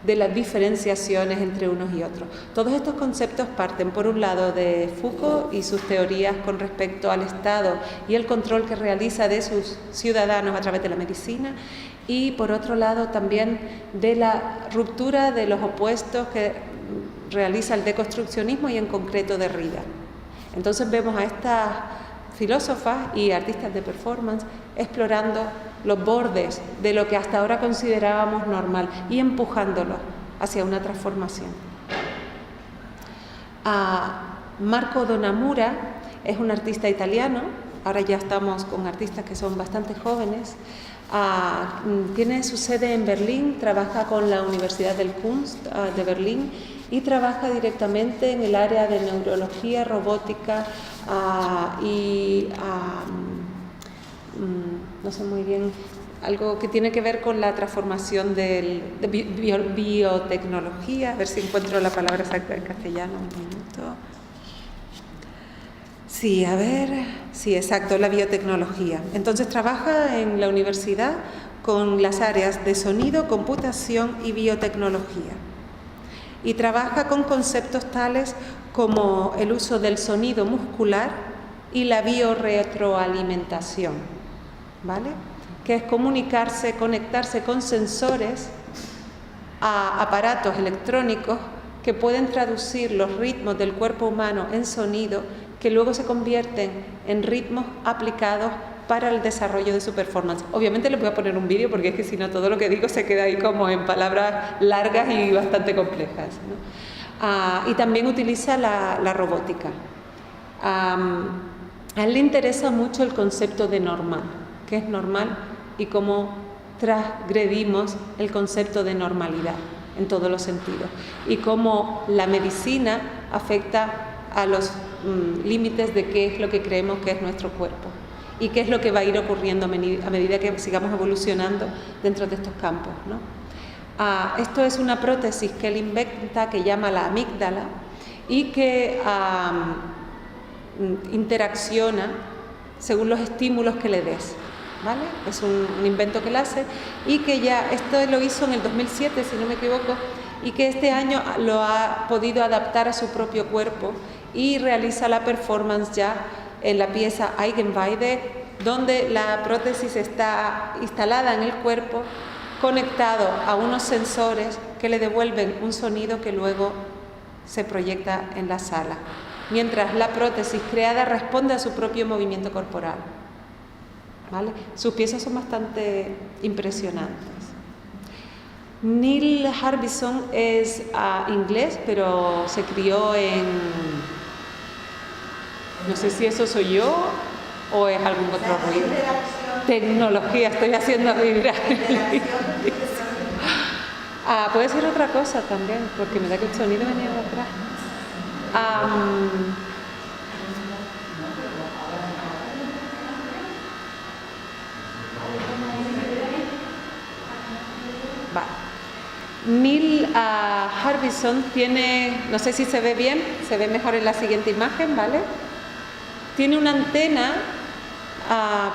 de las diferenciaciones entre unos y otros. Todos estos conceptos parten por un lado de Foucault y sus teorías con respecto al Estado y el control que realiza de sus ciudadanos a través de la medicina, y por otro lado también de la ruptura de los opuestos que realiza el deconstruccionismo y en concreto Derrida. Entonces vemos a estas filósofas y artistas de performance explorando los bordes de lo que hasta ahora considerábamos normal y empujándolo hacia una transformación. Marco Donamura es un artista italiano, ahora ya estamos con artistas que son bastante jóvenes. Tiene su sede en Berlín, trabaja con la Universidad del Kunst de Berlín y trabaja directamente en el área de neurología, robótica no sé muy bien, algo que tiene que ver con la transformación de biotecnología. A ver si encuentro la palabra exacta en castellano, un minuto. Sí, a ver, sí, exacto, la biotecnología. Entonces trabaja en la universidad con las áreas de sonido, computación y biotecnología. Y trabaja con conceptos tales como el uso del sonido muscular y la biorretroalimentación, ¿vale? Que es comunicarse, conectarse con sensores a aparatos electrónicos que pueden traducir los ritmos del cuerpo humano en sonido, que luego se convierten en ritmos aplicados para el desarrollo de su performance. Obviamente les voy a poner un vídeo porque es que si no todo lo que digo se queda ahí como en palabras largas y bastante complejas, ¿no? Y también utiliza la robótica. A él le interesa mucho el concepto de normal, qué es normal y cómo transgredimos el concepto de normalidad en todos los sentidos, y cómo la medicina afecta a los límites de qué es lo que creemos que es nuestro cuerpo y qué es lo que va a ir ocurriendo a medida que sigamos evolucionando dentro de estos campos, ¿no? Esto es una prótesis que él inventa que llama la amígdala y que interacciona según los estímulos que le des, ¿vale? Es un invento que él hace y que ya, esto lo hizo en el 2007, si no me equivoco, y que este año lo ha podido adaptar a su propio cuerpo y realiza la performance ya en la pieza Eigenweide, donde la prótesis está instalada en el cuerpo, conectado a unos sensores que le devuelven un sonido que luego se proyecta en la sala, mientras la prótesis creada responde a su propio movimiento corporal, ¿vale? Sus piezas son bastante impresionantes. Neil Harbison es inglés, pero se crió en... no sé si eso soy yo o es algún otro ruido. Tecnología, estoy haciendo vibrar. Puede ser otra cosa también, porque me da que el sonido venía de atrás. Neil Harbison tiene, no sé si se ve bien, se ve mejor en la siguiente imagen, ¿vale? Tiene una antena,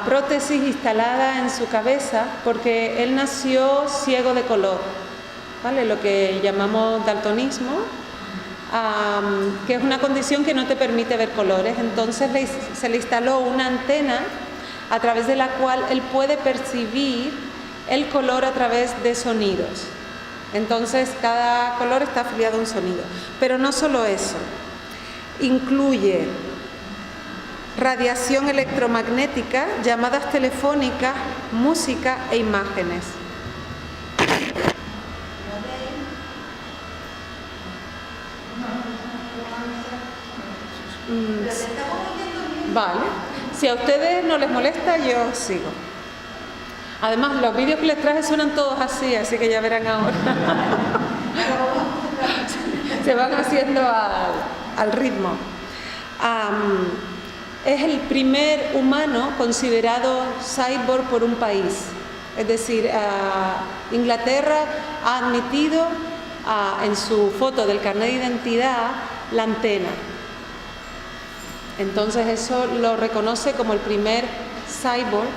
prótesis instalada en su cabeza porque él nació ciego de color, ¿vale? Lo que llamamos daltonismo, que es una condición que no te permite ver colores. Entonces se le instaló una antena a través de la cual él puede percibir el color a través de sonidos. Entonces cada color está afiliado a un sonido. Pero no solo eso, incluye radiación electromagnética, llamadas telefónicas, música e imágenes. Vale, si a ustedes no les molesta, yo sigo. Además, los vídeos que les traje suenan todos así que ya verán ahora. Se van haciendo al ritmo. Es el primer humano considerado cyborg por un país. Es decir, Inglaterra ha admitido en su foto del carnet de identidad la antena. Entonces eso lo reconoce como el primer cyborg,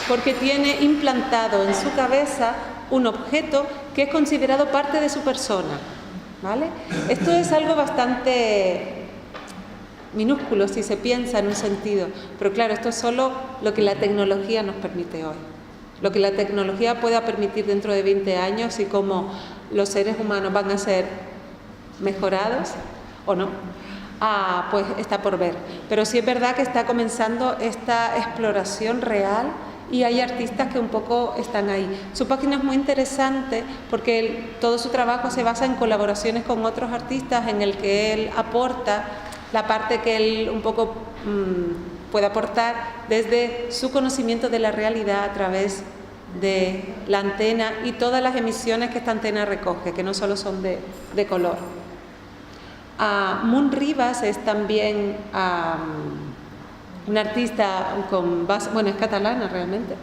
porque tiene implantado en su cabeza un objeto que es considerado parte de su persona, ¿vale? Esto es algo bastante minúsculo si se piensa en un sentido, pero claro, esto es solo lo que la tecnología nos permite hoy. Lo que la tecnología pueda permitir dentro de 20 años y cómo los seres humanos van a ser mejorados o no, pues está por ver. Pero sí es verdad que está comenzando esta exploración real y hay artistas que un poco están ahí. Su página es muy interesante porque todo su trabajo se basa en colaboraciones con otros artistas en el que él aporta la parte que él un poco puede aportar desde su conocimiento de la realidad a través de la antena y todas las emisiones que esta antena recoge, que no solo son de color. Moon Rivas es también una artista con base, bueno, es catalana realmente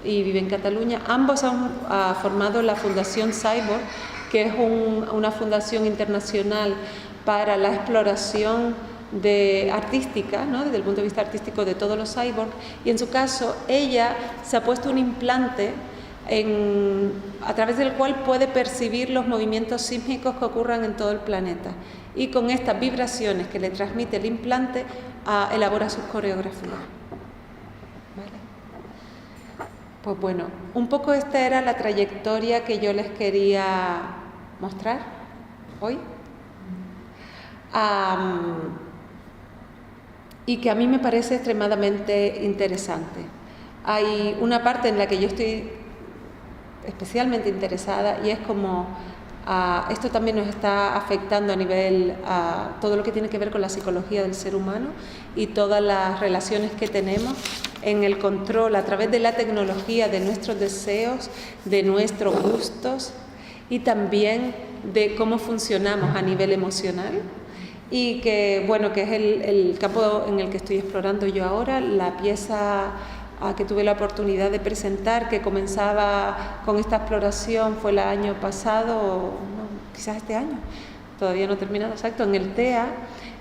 y vive en Cataluña. Ambos han formado la Fundación Cyborg, que es una fundación internacional para la exploración artística, ¿no? Desde el punto de vista artístico de todos los cyborgs, y en su caso ella se ha puesto un implante a través del cual puede percibir los movimientos sísmicos que ocurran en todo el planeta, y con estas vibraciones que le transmite el implante elabora sus coreografías. ¿Vale? Pues bueno, un poco esta era la trayectoria que yo les quería mostrar hoy. Y que a mí me parece extremadamente interesante. Hay una parte en la que yo estoy especialmente interesada, y es como esto también nos está afectando a nivel todo lo que tiene que ver con la psicología del ser humano y todas las relaciones que tenemos en el control a través de la tecnología de nuestros deseos, de nuestros gustos, y también de cómo funcionamos a nivel emocional. Y que, bueno, que es el campo en el que estoy explorando yo ahora. La pieza que tuve la oportunidad de presentar, que comenzaba con esta exploración, fue el año pasado, no, quizás este año, todavía no he terminado, exacto, en el TEA,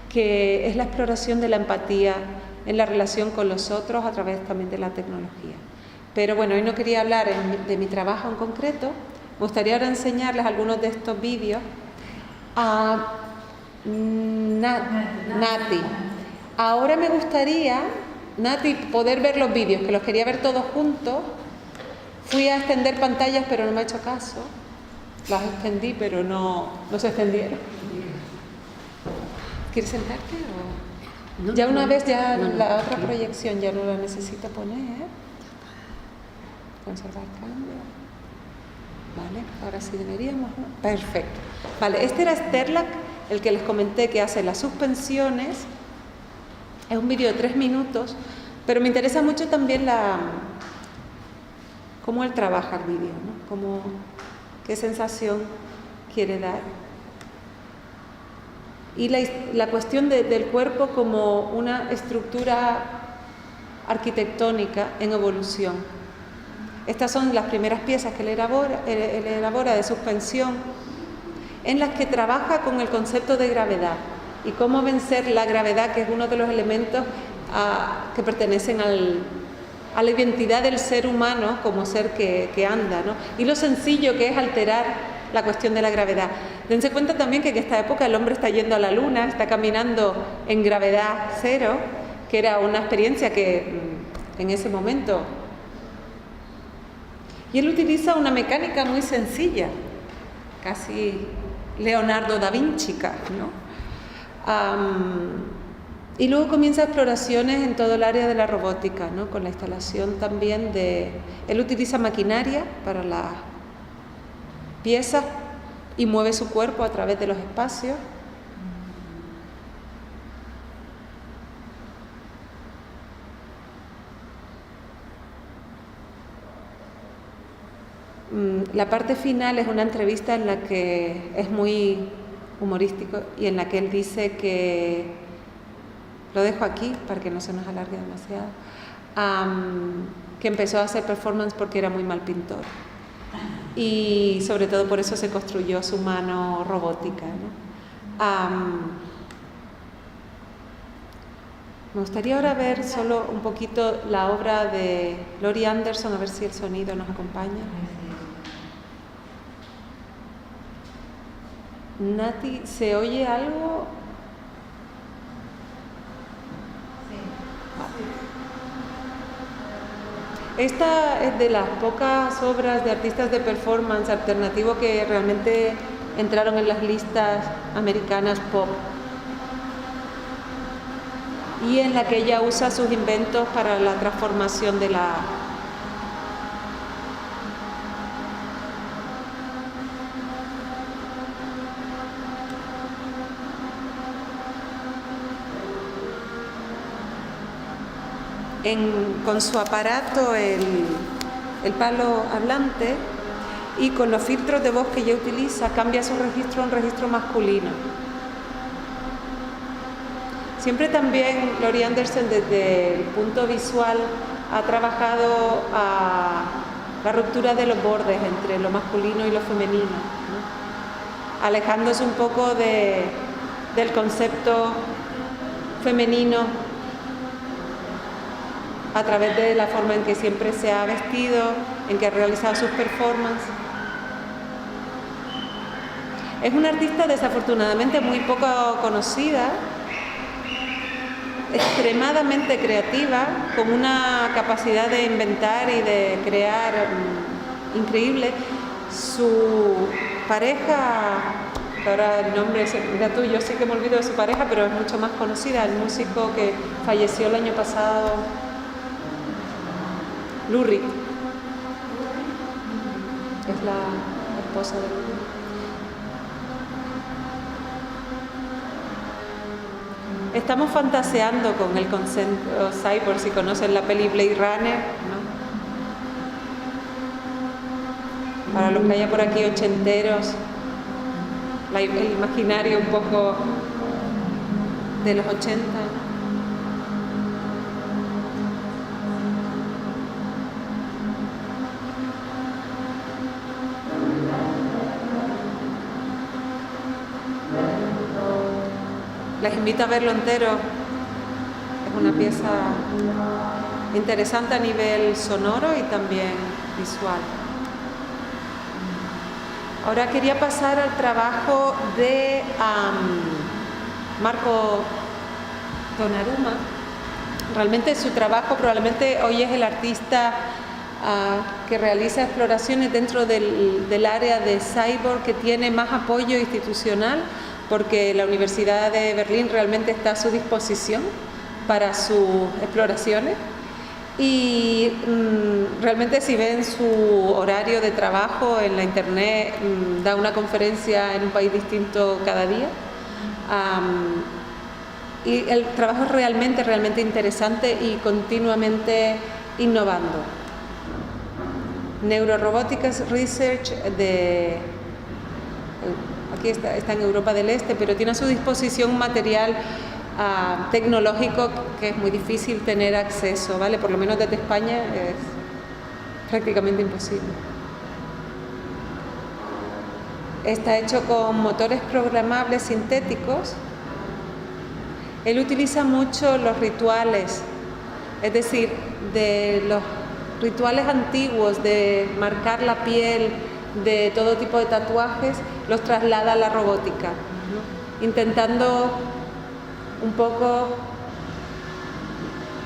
que es la exploración de la empatía en la relación con los otros a través también de la tecnología. Pero bueno, hoy no quería hablar de mi trabajo en concreto. Me gustaría ahora enseñarles algunos de estos vídeos. Nati, ahora me gustaría, Nati, poder ver los vídeos, que los quería ver todos juntos. Fui a extender pantallas, pero no me ha hecho caso. Las extendí, pero no se extendieron. ¿Quieres sentarte? O? Ya una vez, la otra proyección ya no la necesito poner. Conservar cambio. Vale, ahora sí deberíamos, ¿no? Perfecto. Vale, este era Sterlach, el que les comenté, que hace las suspensiones. Es un vídeo de 3 minutos, pero me interesa mucho también cómo él trabaja el vídeo, ¿no? Qué sensación quiere dar. Y la cuestión del cuerpo como una estructura arquitectónica en evolución. Estas son las primeras piezas que él elabora de suspensión, en las que trabaja con el concepto de gravedad y cómo vencer la gravedad, que es uno de los elementos que pertenecen a la identidad del ser humano como ser que anda, ¿no? Y lo sencillo que es alterar la cuestión de la gravedad. Dense cuenta también que en esta época el hombre está yendo a la luna, está caminando en gravedad cero, que era una experiencia que en ese momento... Y él utiliza una mecánica muy sencilla, casi Leonardo da Vinci, ¿no? Y luego comienza exploraciones en todo el área de la robótica, ¿no? Con la instalación también él utiliza maquinaria para las piezas y mueve su cuerpo a través de los espacios. La parte final es una entrevista en la que es muy humorístico y en la que él dice que, lo dejo aquí para que no se nos alargue demasiado, que empezó a hacer performance porque era muy mal pintor y sobre todo por eso se construyó su mano robótica, ¿no? Me gustaría ahora ver solo un poquito la obra de Laurie Anderson, a ver si el sonido nos acompaña. Nati, ¿se oye algo? Sí. Esta es de las pocas obras de artistas de performance alternativo que realmente entraron en las listas americanas pop, y en la que ella usa sus inventos para la transformación de la... con su aparato, el palo hablante, y con los filtros de voz que ella utiliza, cambia su registro a un registro masculino. Siempre también Laurie Anderson, desde el punto visual, ha trabajado a la ruptura de los bordes entre lo masculino y lo femenino, ¿no? Alejándose un poco del concepto femenino a través de la forma en que siempre se ha vestido, en que ha realizado sus performances. Es una artista desafortunadamente muy poco conocida, extremadamente creativa, con una capacidad de inventar y de crear increíble. Su pareja, ahora el nombre era tú, yo sé que me olvido de su pareja, pero es mucho más conocida, el músico que falleció el año pasado, Lou Reed, es la esposa de Lou Reed. Estamos fantaseando con el concepto cyborg, si conocen la peli Blade Runner, ¿no? Para los que haya por aquí ochenteros, el imaginario un poco de los 80. Les invito a verlo entero. Es una pieza interesante a nivel sonoro y también visual. Ahora quería pasar al trabajo de Marco Donnarumma. Realmente su trabajo, probablemente hoy es el artista que realiza exploraciones dentro del área de cyborg que tiene más apoyo institucional, porque la Universidad de Berlín realmente está a su disposición para sus exploraciones. Y realmente si ven su horario de trabajo en la internet, da una conferencia en un país distinto cada día. Y el trabajo es realmente interesante y continuamente innovando. Neurorobotics Research aquí está en Europa del Este, pero tiene a su disposición un material tecnológico que es muy difícil tener acceso, ¿vale? Por lo menos desde España es prácticamente imposible. Está hecho con motores programables sintéticos. Él utiliza mucho los rituales, es decir, de los rituales antiguos de marcar la piel, de todo tipo de tatuajes, los traslada a la robótica, ¿no? Intentando un poco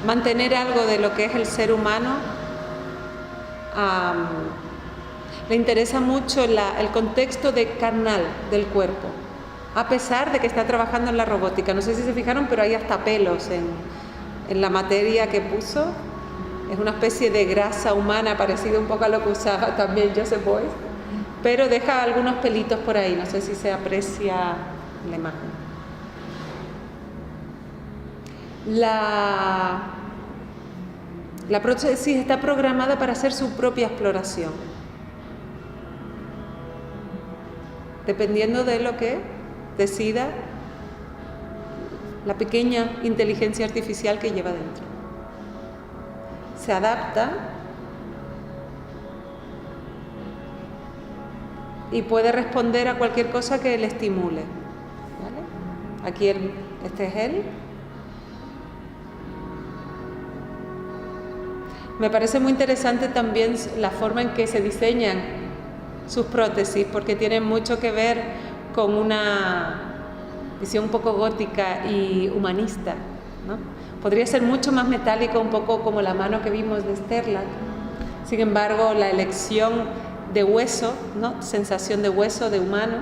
mantener algo de lo que es el ser humano. Le interesa mucho el contexto carnal del cuerpo, a pesar de que está trabajando en la robótica. No sé si se fijaron, pero hay hasta pelos en la materia que puso. Es una especie de grasa humana, parecido un poco a lo que usaba también Joseph Beuys, pero deja algunos pelitos por ahí, no sé si se aprecia la imagen. La prótesis está programada para hacer su propia exploración, dependiendo de lo que decida la pequeña inteligencia artificial que lleva dentro. Se adapta y puede responder a cualquier cosa que le estimule, ¿vale? Aquí este es él. Me parece muy interesante también la forma en que se diseñan sus prótesis, porque tienen mucho que ver con una visión un poco gótica y humanista, ¿no? Podría ser mucho más metálico, un poco como la mano que vimos de Sterlach. Sin embargo, la elección de hueso, ¿no? Sensación de hueso, de humano,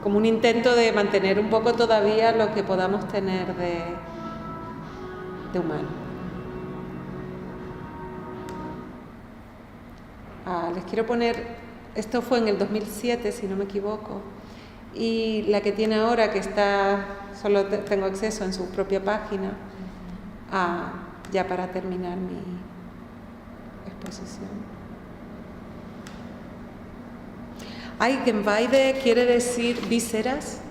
como un intento de mantener un poco todavía lo que podamos tener de humano. Les quiero poner, esto fue en el 2007, si no me equivoco, y la que tiene ahora, que está, solo tengo acceso en su propia página, ya para terminar mi exposición. Eigenweide quiere decir vísceras.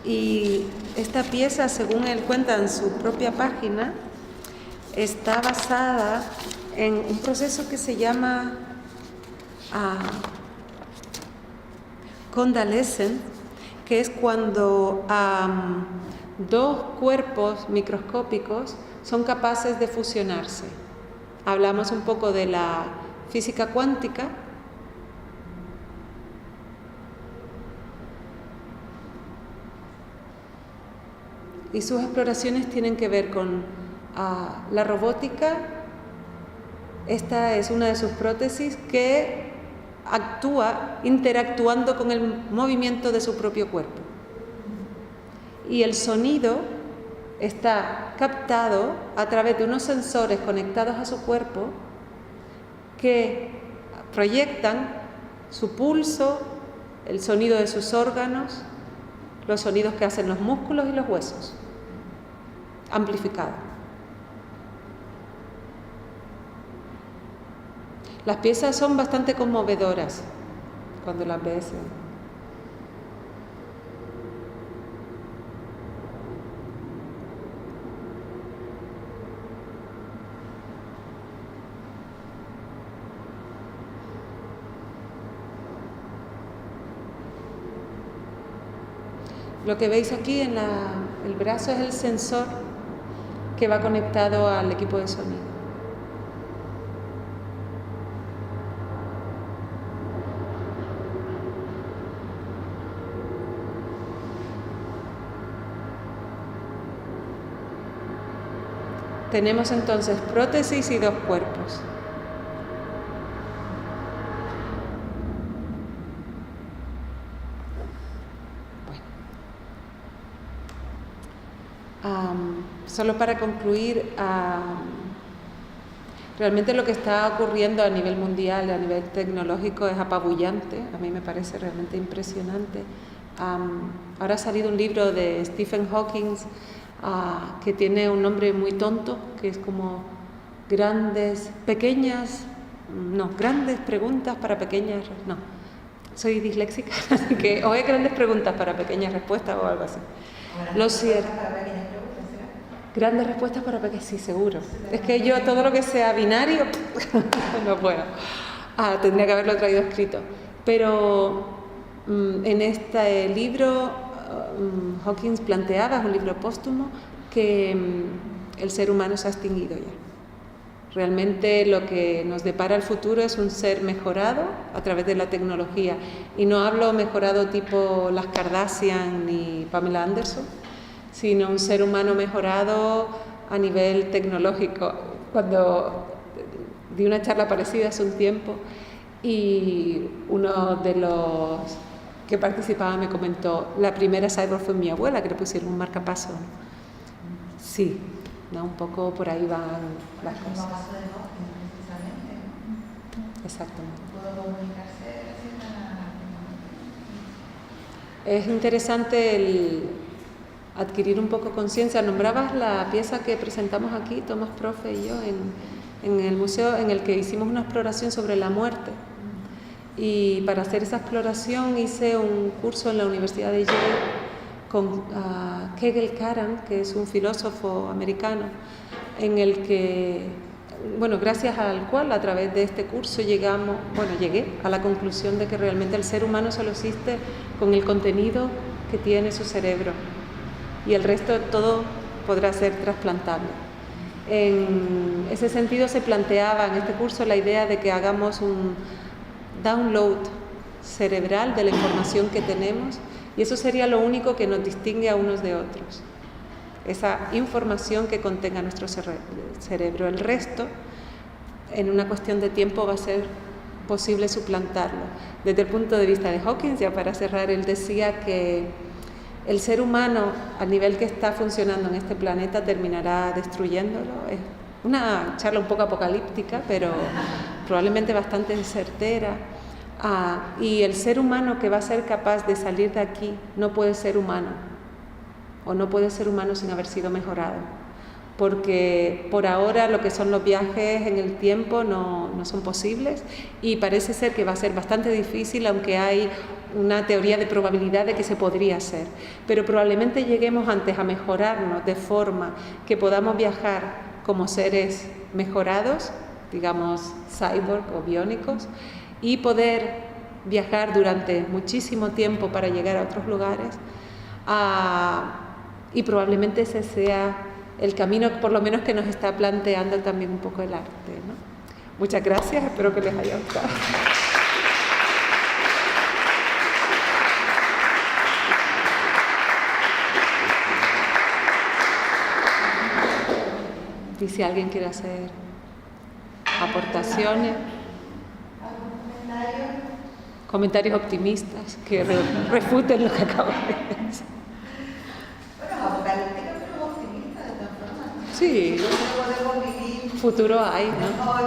Y esta pieza, según él cuenta en su propia página, está basada en un proceso que se llama convalescence, que es cuando dos cuerpos microscópicos son capaces de fusionarse. Hablamos un poco de la física cuántica. Y sus exploraciones tienen que ver con la robótica. Esta es una de sus prótesis que actúa interactuando con el movimiento de su propio cuerpo. Y el sonido está captado a través de unos sensores conectados a su cuerpo que proyectan su pulso, el sonido de sus órganos, los sonidos que hacen los músculos y los huesos, amplificado. Las piezas son bastante conmovedoras cuando las ves. Lo que veis aquí en el brazo es el sensor que va conectado al equipo de sonido. Tenemos entonces prótesis y dos cuerpos. Solo para concluir, realmente lo que está ocurriendo a nivel mundial, a nivel tecnológico, es apabullante. A mí me parece realmente impresionante. Ahora ha salido un libro de Stephen Hawking que tiene un nombre muy tonto, que es como grandes preguntas para pequeñas... No, soy disléxica, así que o es grandes preguntas para pequeñas respuestas o algo así. Lo cierto... Grandes respuestas para pequeñas, sí, seguro. Es que yo todo lo que sea binario, no puedo. Tendría que haberlo traído escrito. Pero en este libro, Hawking planteaba, es un libro póstumo, que el ser humano se ha extinguido ya. Realmente lo que nos depara el futuro es un ser mejorado a través de la tecnología. Y no hablo mejorado tipo las Kardashian ni Pamela Anderson, sino un ser humano mejorado a nivel tecnológico. Cuando di una charla parecida hace un tiempo y uno de los que participaba me comentó, la primera cyborg fue mi abuela, que le pusieron un marcapaso. Sí, ¿no? Un poco por ahí van las cosas. Exactamente. Es interesante el adquirir un poco conciencia. Nombrabas la pieza que presentamos aquí, Tomás Profe y yo, en el museo, en el que hicimos una exploración sobre la muerte. Y para hacer esa exploración hice un curso en la Universidad de Yale con Kegel Karan, que es un filósofo americano, en el que, gracias al cual a través de este curso llegué a la conclusión de que realmente el ser humano solo existe con el contenido que tiene su cerebro. Y el resto todo podrá ser trasplantable. En ese sentido se planteaba en este curso la idea de que hagamos un download cerebral de la información que tenemos y eso sería lo único que nos distingue a unos de otros. Esa información que contenga nuestro cerebro. El resto, en una cuestión de tiempo, va a ser posible suplantarlo. Desde el punto de vista de Hawking, ya para cerrar, él decía que el ser humano, al nivel que está funcionando en este planeta, terminará destruyéndolo. Es una charla un poco apocalíptica, pero probablemente bastante certera. Y el ser humano que va a ser capaz de salir de aquí no puede ser humano, o no puede ser humano sin haber sido mejorado. Porque por ahora lo que son los viajes en el tiempo no son posibles y parece ser que va a ser bastante difícil, aunque hay una teoría de probabilidad de que se podría hacer, pero probablemente lleguemos antes a mejorarnos de forma que podamos viajar como seres mejorados, digamos cyborg o biónicos, y poder viajar durante muchísimo tiempo para llegar a otros lugares, y probablemente ese sea el camino, por lo menos, que nos está planteando también un poco el arte, ¿no? Muchas gracias, espero que les haya gustado. Y si alguien quiere hacer aportaciones, comentarios optimistas que refuten lo que acabo de decir. Bueno, apocalíptico, pero optimista de todas formas. Sí, Podemos vivir futuro hay, ¿no? mejor.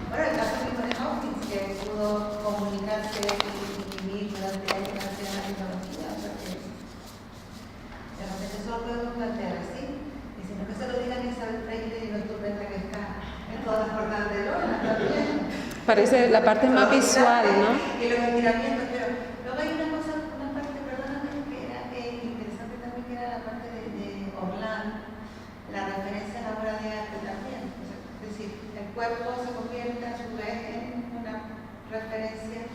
Bueno, el caso mismo de Hawkins, que pudo comunicarse y vivir durante años gracias a la tecnología. O sea que de repente eso lo podemos plantear así. Y si no, que se lo digan a Isabel Freire y lo estupenda que está en todas las jornadas de Lola también. Parece la parte más visual, ¿no? Y los estiramientos, pero luego hay una cosa, una parte, perdóname, que era interesante también, que era la parte de Orlán, la referencia a la obra de arte también. O sea, es decir, el cuerpo se convierte a su vez en una referencia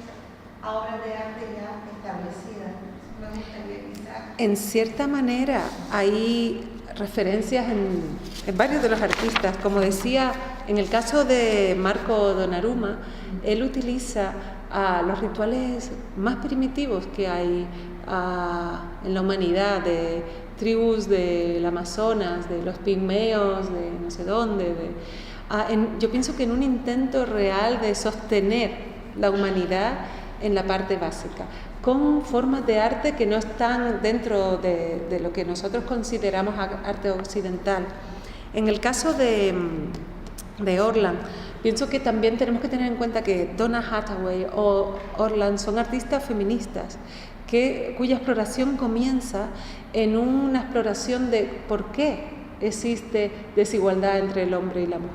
a obras de arte ya establecidas. Me gustaría quizás. En cierta manera hay referencias en varios de los artistas. Como decía, en el caso de Marco Donnarumma, él utiliza los rituales más primitivos que hay en la humanidad, de tribus del Amazonas, de los pigmeos, de no sé dónde. Yo pienso que en un intento real de sostener la humanidad en la parte básica, con formas de arte que no están dentro de lo que nosotros consideramos arte occidental. En el caso de Orland, pienso que también tenemos que tener en cuenta que Donna Hathaway o Orland son artistas feministas cuya exploración comienza en una exploración de por qué existe desigualdad entre el hombre y la mujer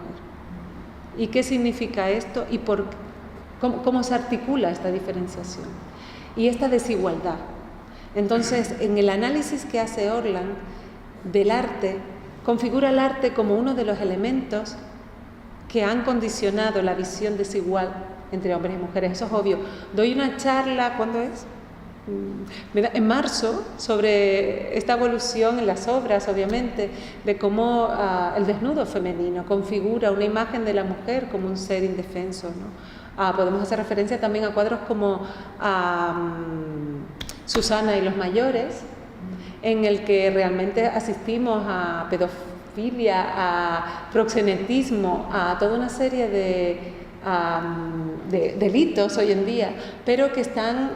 y qué significa esto y cómo se articula esta diferenciación y esta desigualdad. Entonces, en el análisis que hace Orland del arte, configura el arte como uno de los elementos que han condicionado la visión desigual entre hombres y mujeres. Eso es obvio. Doy una charla, ¿cuándo es? En marzo, sobre esta evolución en las obras, obviamente, de cómo el desnudo femenino configura una imagen de la mujer como un ser indefenso, ¿no? Podemos hacer referencia también a cuadros como Susana y los mayores, en el que realmente asistimos a pedofilia, a proxenetismo, a toda una serie de delitos hoy en día, pero que están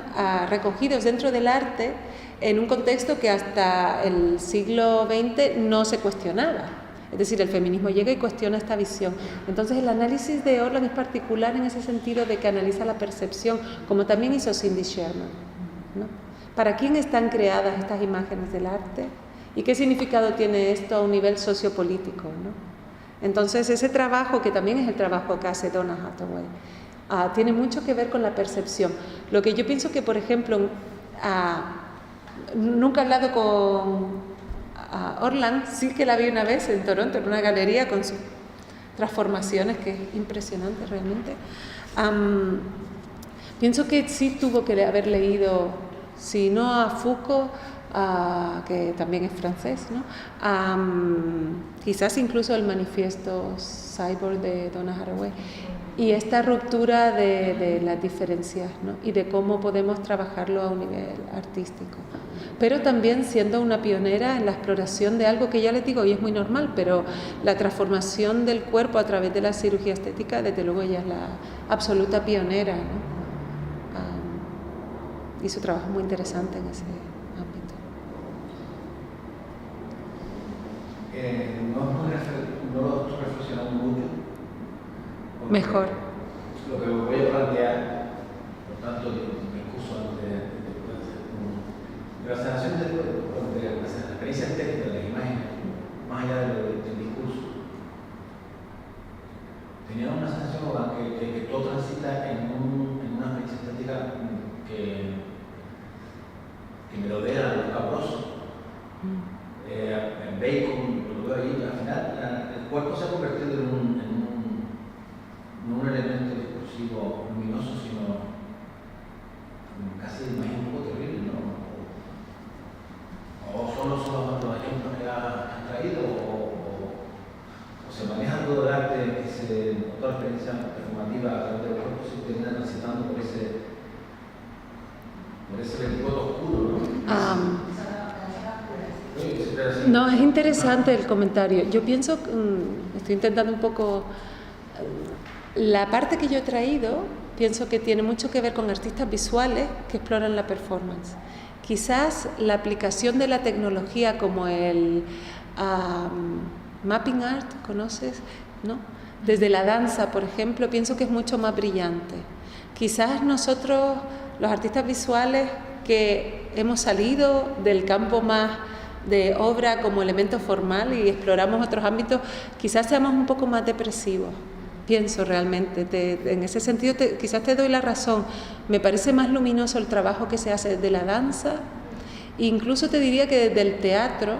recogidos dentro del arte en un contexto que hasta el siglo XX no se cuestionaba. Es decir, el feminismo llega y cuestiona esta visión. Entonces, el análisis de Orland es particular en ese sentido de que analiza la percepción, como también hizo Cindy Sherman, ¿no? ¿Para quién están creadas estas imágenes del arte? ¿Y qué significado tiene esto a un nivel sociopolítico, ¿no? Entonces, ese trabajo, que también es el trabajo que hace Donna Hathaway, tiene mucho que ver con la percepción. Lo que yo pienso que, por ejemplo, nunca he hablado con Orland, sí que la vi una vez en Toronto, en una galería con sus transformaciones, que es impresionante realmente. Pienso que sí tuvo que haber leído, si no a Foucault, que también es francés, ¿no? Quizás incluso el manifiesto Cyborg de Donna Haraway, y esta ruptura de las diferencias, ¿no? Y de cómo podemos trabajarlo a un nivel artístico, pero también siendo una pionera en la exploración de algo que ya les digo y es muy normal, pero la transformación del cuerpo a través de la cirugía estética, desde luego ella es la absoluta pionera, ¿no? Y su trabajo es muy interesante en ese ámbito. No lo estoy reflexionando mucho. Mejor. Lo que voy a plantear, por tanto, mi discurso antes de la sanación de la experiencia estética de la imagen, más allá del discurso, tenía una sensación que todo transita en una experiencia estética que que merodean los cabrosos. En Bacon, lo veo ahí, al final el cuerpo se ha convertido no un elemento discursivo luminoso, sino casi de imagen un poco terrible, ¿no? O solo son los ejemplos que has traído, o se maneja todo el arte, toda la experiencia performativa a través del cuerpo se termina transitando por ese vericueto oscuro, ¿no? No, es interesante el comentario. Yo pienso, estoy intentando un poco, la parte que yo he traído, pienso que tiene mucho que ver con artistas visuales que exploran la performance. Quizás la aplicación de la tecnología como el mapping art, ¿conoces? ¿No? Desde la danza, por ejemplo, pienso que es mucho más brillante. Quizás nosotros, los artistas visuales que hemos salido del campo más de obra como elemento formal y exploramos otros ámbitos, quizás seamos un poco más depresivos. Pienso realmente, en ese sentido quizás te doy la razón. Me parece más luminoso el trabajo que se hace desde la danza, incluso te diría que desde el teatro,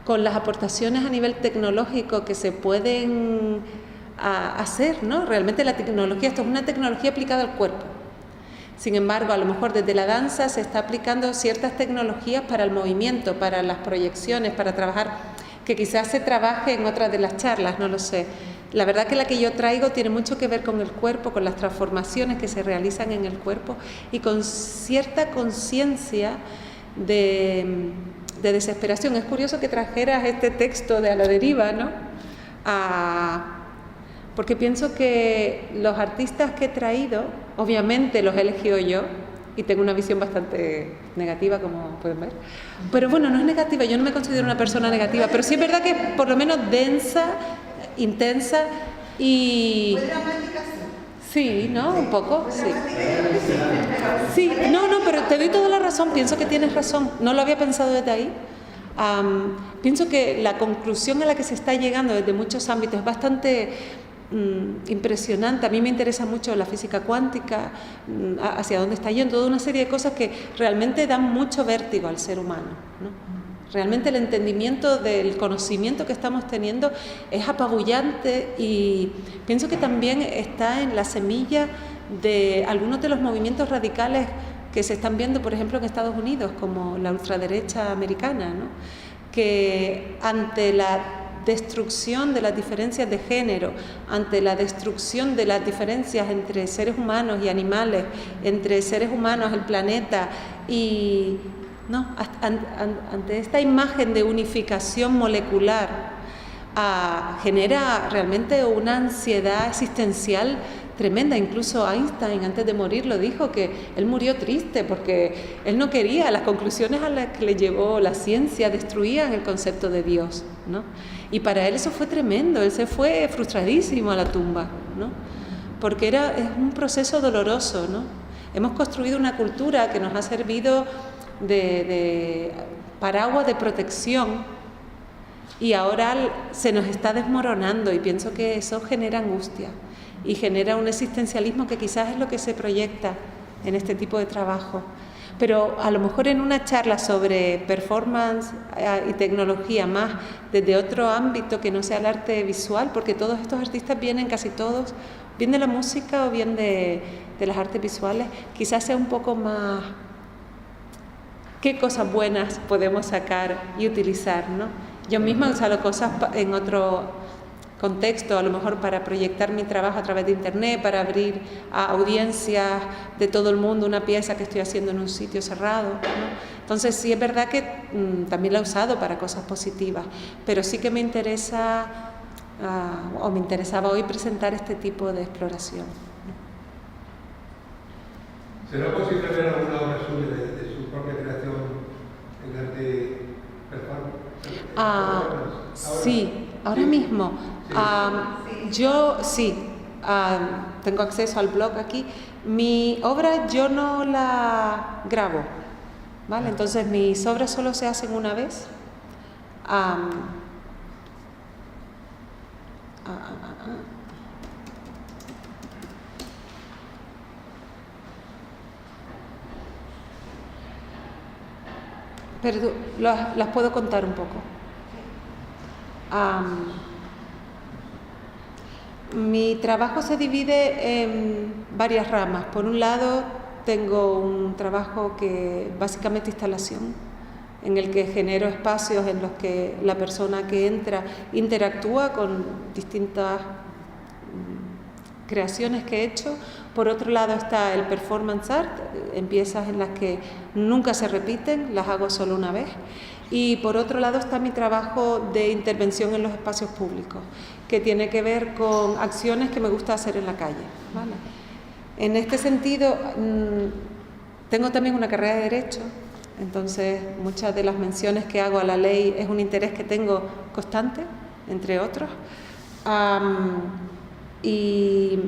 con las aportaciones a nivel tecnológico que se pueden hacer, ¿no? Realmente la tecnología, esto es una tecnología aplicada al cuerpo. Sin embargo, a lo mejor desde la danza se está aplicando ciertas tecnologías para el movimiento, para las proyecciones, para trabajar, que quizás se trabaje en otras de las charlas, no lo sé. La verdad que la que yo traigo tiene mucho que ver con el cuerpo, con las transformaciones que se realizan en el cuerpo y con cierta conciencia de desesperación. Es curioso que trajeras este texto de A la deriva, ¿no? Porque pienso que los artistas que he traído, obviamente los he elegido yo, y tengo una visión bastante negativa, como pueden ver. Pero bueno, no es negativa, yo no me considero una persona negativa, pero sí es verdad que por lo menos densa, intensa y... ¿Fue dramática? Sí, ¿no? Un poco, sí. Sí, no, pero te doy toda la razón, pienso que tienes razón, no lo había pensado desde ahí. Pienso que la conclusión a la que se está llegando desde muchos ámbitos es bastante impresionante. A mí me interesa mucho la física cuántica, hacia dónde está yendo, toda una serie de cosas que realmente dan mucho vértigo al ser humano, ¿no? Realmente el entendimiento del conocimiento que estamos teniendo es apabullante y pienso que también está en la semilla de algunos de los movimientos radicales que se están viendo, por ejemplo, en Estados Unidos, como la ultraderecha americana, ¿no? Que ante la destrucción de las diferencias de género, ante la destrucción de las diferencias entre seres humanos y animales, entre seres humanos, el planeta y... ¿no? Ante esta imagen de unificación molecular genera realmente una ansiedad existencial tremenda. Incluso Einstein antes de morir lo dijo, que él murió triste porque él no quería, las conclusiones a las que le llevó la ciencia destruían el concepto de Dios, ¿no? Y para él eso fue tremendo, él se fue frustradísimo a la tumba, ¿no? Porque es un proceso doloroso, ¿no? Hemos construido una cultura que nos ha servido de paraguas de protección y ahora se nos está desmoronando y pienso que eso genera angustia y genera un existencialismo que quizás es lo que se proyecta en este tipo de trabajo. Pero a lo mejor en una charla sobre performance y tecnología más desde otro ámbito que no sea el arte visual, porque todos estos artistas vienen, casi todos, bien de la música o bien de las artes visuales, quizás sea un poco más... ¿Qué cosas buenas podemos sacar y utilizar, ¿no? Yo misma he usado cosas en otro contexto, a lo mejor para proyectar mi trabajo a través de internet, para abrir a audiencias de todo el mundo una pieza que estoy haciendo en un sitio cerrado, ¿no? Entonces sí es verdad que también la he usado para cosas positivas, pero sí que me interesa, o me interesaba hoy presentar este tipo de exploración. ¿Será posible ver alguna obra suya de su propia creación en arte performance? Sí, ahora mismo. Yo sí, tengo acceso al blog aquí. Mi obra yo no la grabo, ¿vale? Entonces mis obras solo se hacen una vez. Pero las puedo contar un poco. Mi trabajo se divide en varias ramas. Por un lado, tengo un trabajo que básicamente instalación, en el que genero espacios en los que la persona que entra interactúa con distintas creaciones que he hecho. Por otro lado está el performance art, en piezas en las que nunca se repiten, las hago solo una vez. Y por otro lado está mi trabajo de intervención en los espacios públicos, que tiene que ver con acciones que me gusta hacer en la calle, ¿vale? En este sentido, tengo también una carrera de Derecho, entonces muchas de las menciones que hago a la ley es un interés que tengo constante, entre otros. Y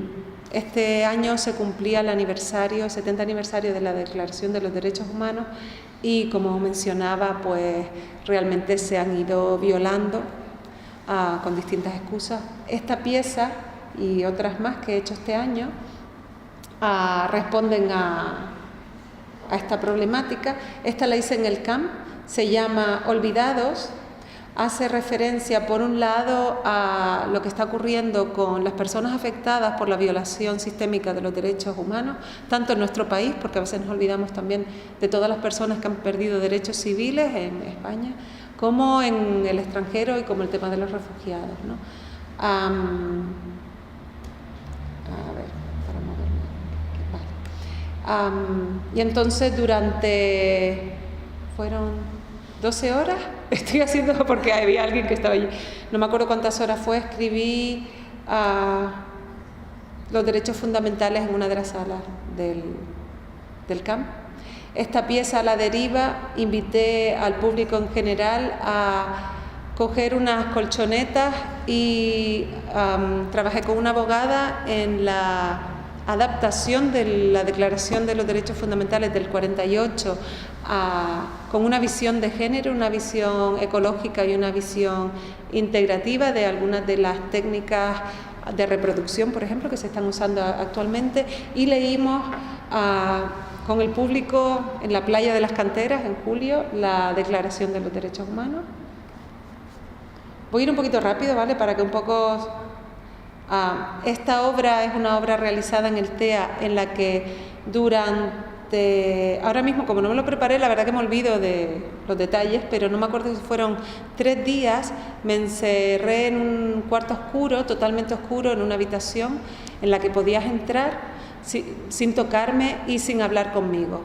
este año se cumplía el 70 aniversario de la Declaración de los Derechos Humanos y, como mencionaba, pues realmente se han ido violando con distintas excusas. Esta pieza y otras más que he hecho este año responden a esta problemática. Esta la hice en el CAM, se llama Olvidados. Hace referencia, por un lado, a lo que está ocurriendo con las personas afectadas por la violación sistémica de los derechos humanos, tanto en nuestro país, porque a veces nos olvidamos también de todas las personas que han perdido derechos civiles en España, como en el extranjero y como el tema de los refugiados, ¿no? A ver, para moverme. Vale. Y entonces fueron 12 horas, estoy haciendo porque había alguien que estaba allí, no me acuerdo cuántas horas fue, escribí los derechos fundamentales en una de las salas del CAMP. Esta pieza a la deriva, invité al público en general a coger unas colchonetas y trabajé con una abogada en la adaptación de la Declaración de los Derechos Fundamentales del 48 con una visión de género, una visión ecológica y una visión integrativa de algunas de las técnicas de reproducción, por ejemplo, que se están usando actualmente, y leímos con el público en la playa de las Canteras en julio la Declaración de los Derechos Humanos. Voy a ir un poquito rápido, ¿vale? Para que un poco... esta obra es una obra realizada en el TEA en la que ahora mismo, como no me lo preparé, la verdad que me olvido de los detalles, pero no me acuerdo si fueron 3 días, me encerré en un cuarto oscuro, totalmente oscuro, en una habitación en la que podías entrar sin tocarme y sin hablar conmigo.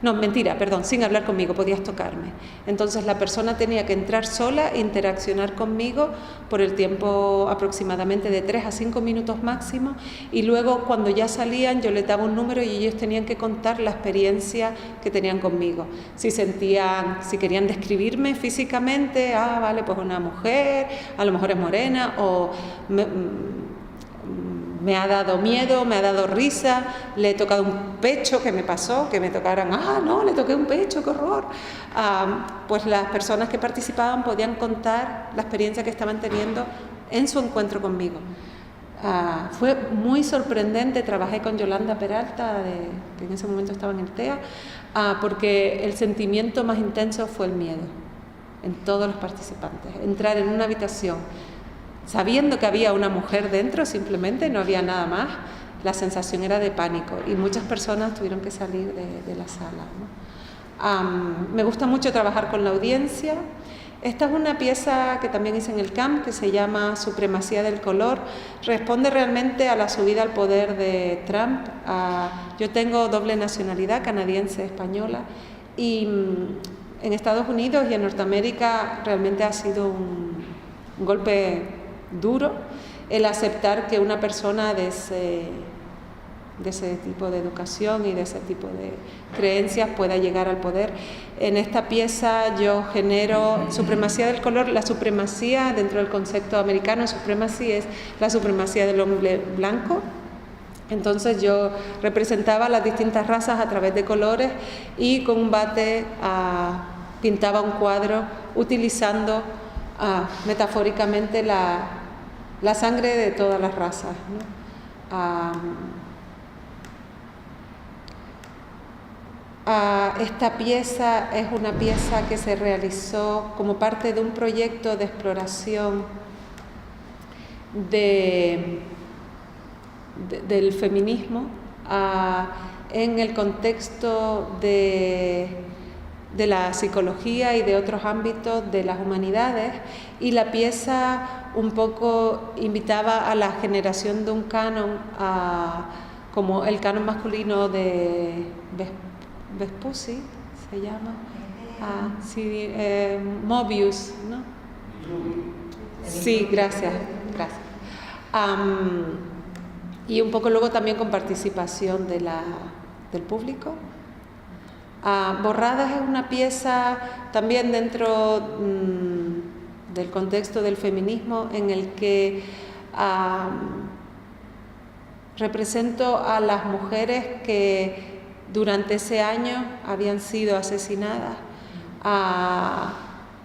No, mentira, perdón, sin hablar conmigo, podías tocarme. Entonces la persona tenía que entrar sola e interaccionar conmigo por el tiempo aproximadamente de 3 a 5 minutos máximo, y luego cuando ya salían yo les daba un número y ellos tenían que contar la experiencia que tenían conmigo. Si querían describirme físicamente, vale, pues una mujer, a lo mejor es morena, o me ha dado miedo, me ha dado risa, le he tocado un pecho, que me pasó, que me tocaran, no, le toqué un pecho, qué horror. Pues las personas que participaban podían contar la experiencia que estaban teniendo en su encuentro conmigo. Fue muy sorprendente, trabajé con Yolanda Peralta, que en ese momento estaba en el TEA, porque el sentimiento más intenso fue el miedo en todos los participantes. Entrar en una habitación sabiendo que había una mujer dentro, simplemente no había nada más, la sensación era de pánico y muchas personas tuvieron que salir de la sala, ¿no? Me gusta mucho trabajar con la audiencia. Esta es una pieza que también hice en el CAMP, que se llama Supremacía del Color. Responde realmente a la subida al poder de Trump. Yo tengo doble nacionalidad, canadiense, española, y en Estados Unidos y en Norteamérica realmente ha sido un golpe duro el aceptar que una persona de ese tipo de educación y de ese tipo de creencias pueda llegar al poder. En esta pieza yo genero supremacía del color. La supremacía dentro del concepto americano, supremacía es la supremacía del hombre blanco. Entonces yo representaba las distintas razas a través de colores y con un bate pintaba un cuadro utilizando metafóricamente la sangre de todas las razas, ¿no? Esta pieza es una pieza que se realizó como parte de un proyecto de exploración del feminismo en el contexto de la psicología y de otros ámbitos de las humanidades, y la pieza un poco invitaba a la generación de un canon como el canon masculino de Vespucci, se llama, sí, Mobius, ¿no? Sí, gracias. Y un poco luego también con participación del público. Borradas es una pieza también dentro del contexto del feminismo en el que represento a las mujeres que durante ese año habían sido asesinadas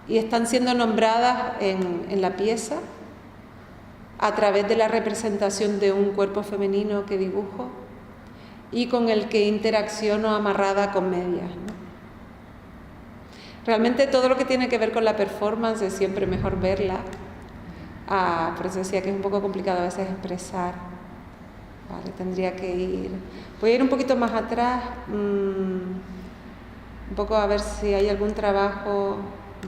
y están siendo nombradas en la pieza a través de la representación de un cuerpo femenino que dibujo y con el que interacciono amarrada con medias, ¿no? Realmente todo lo que tiene que ver con la performance es siempre mejor verla, por eso decía que es un poco complicado a veces expresar. Vale, tendría que ir, voy a ir un poquito más atrás, un poco a ver si hay algún trabajo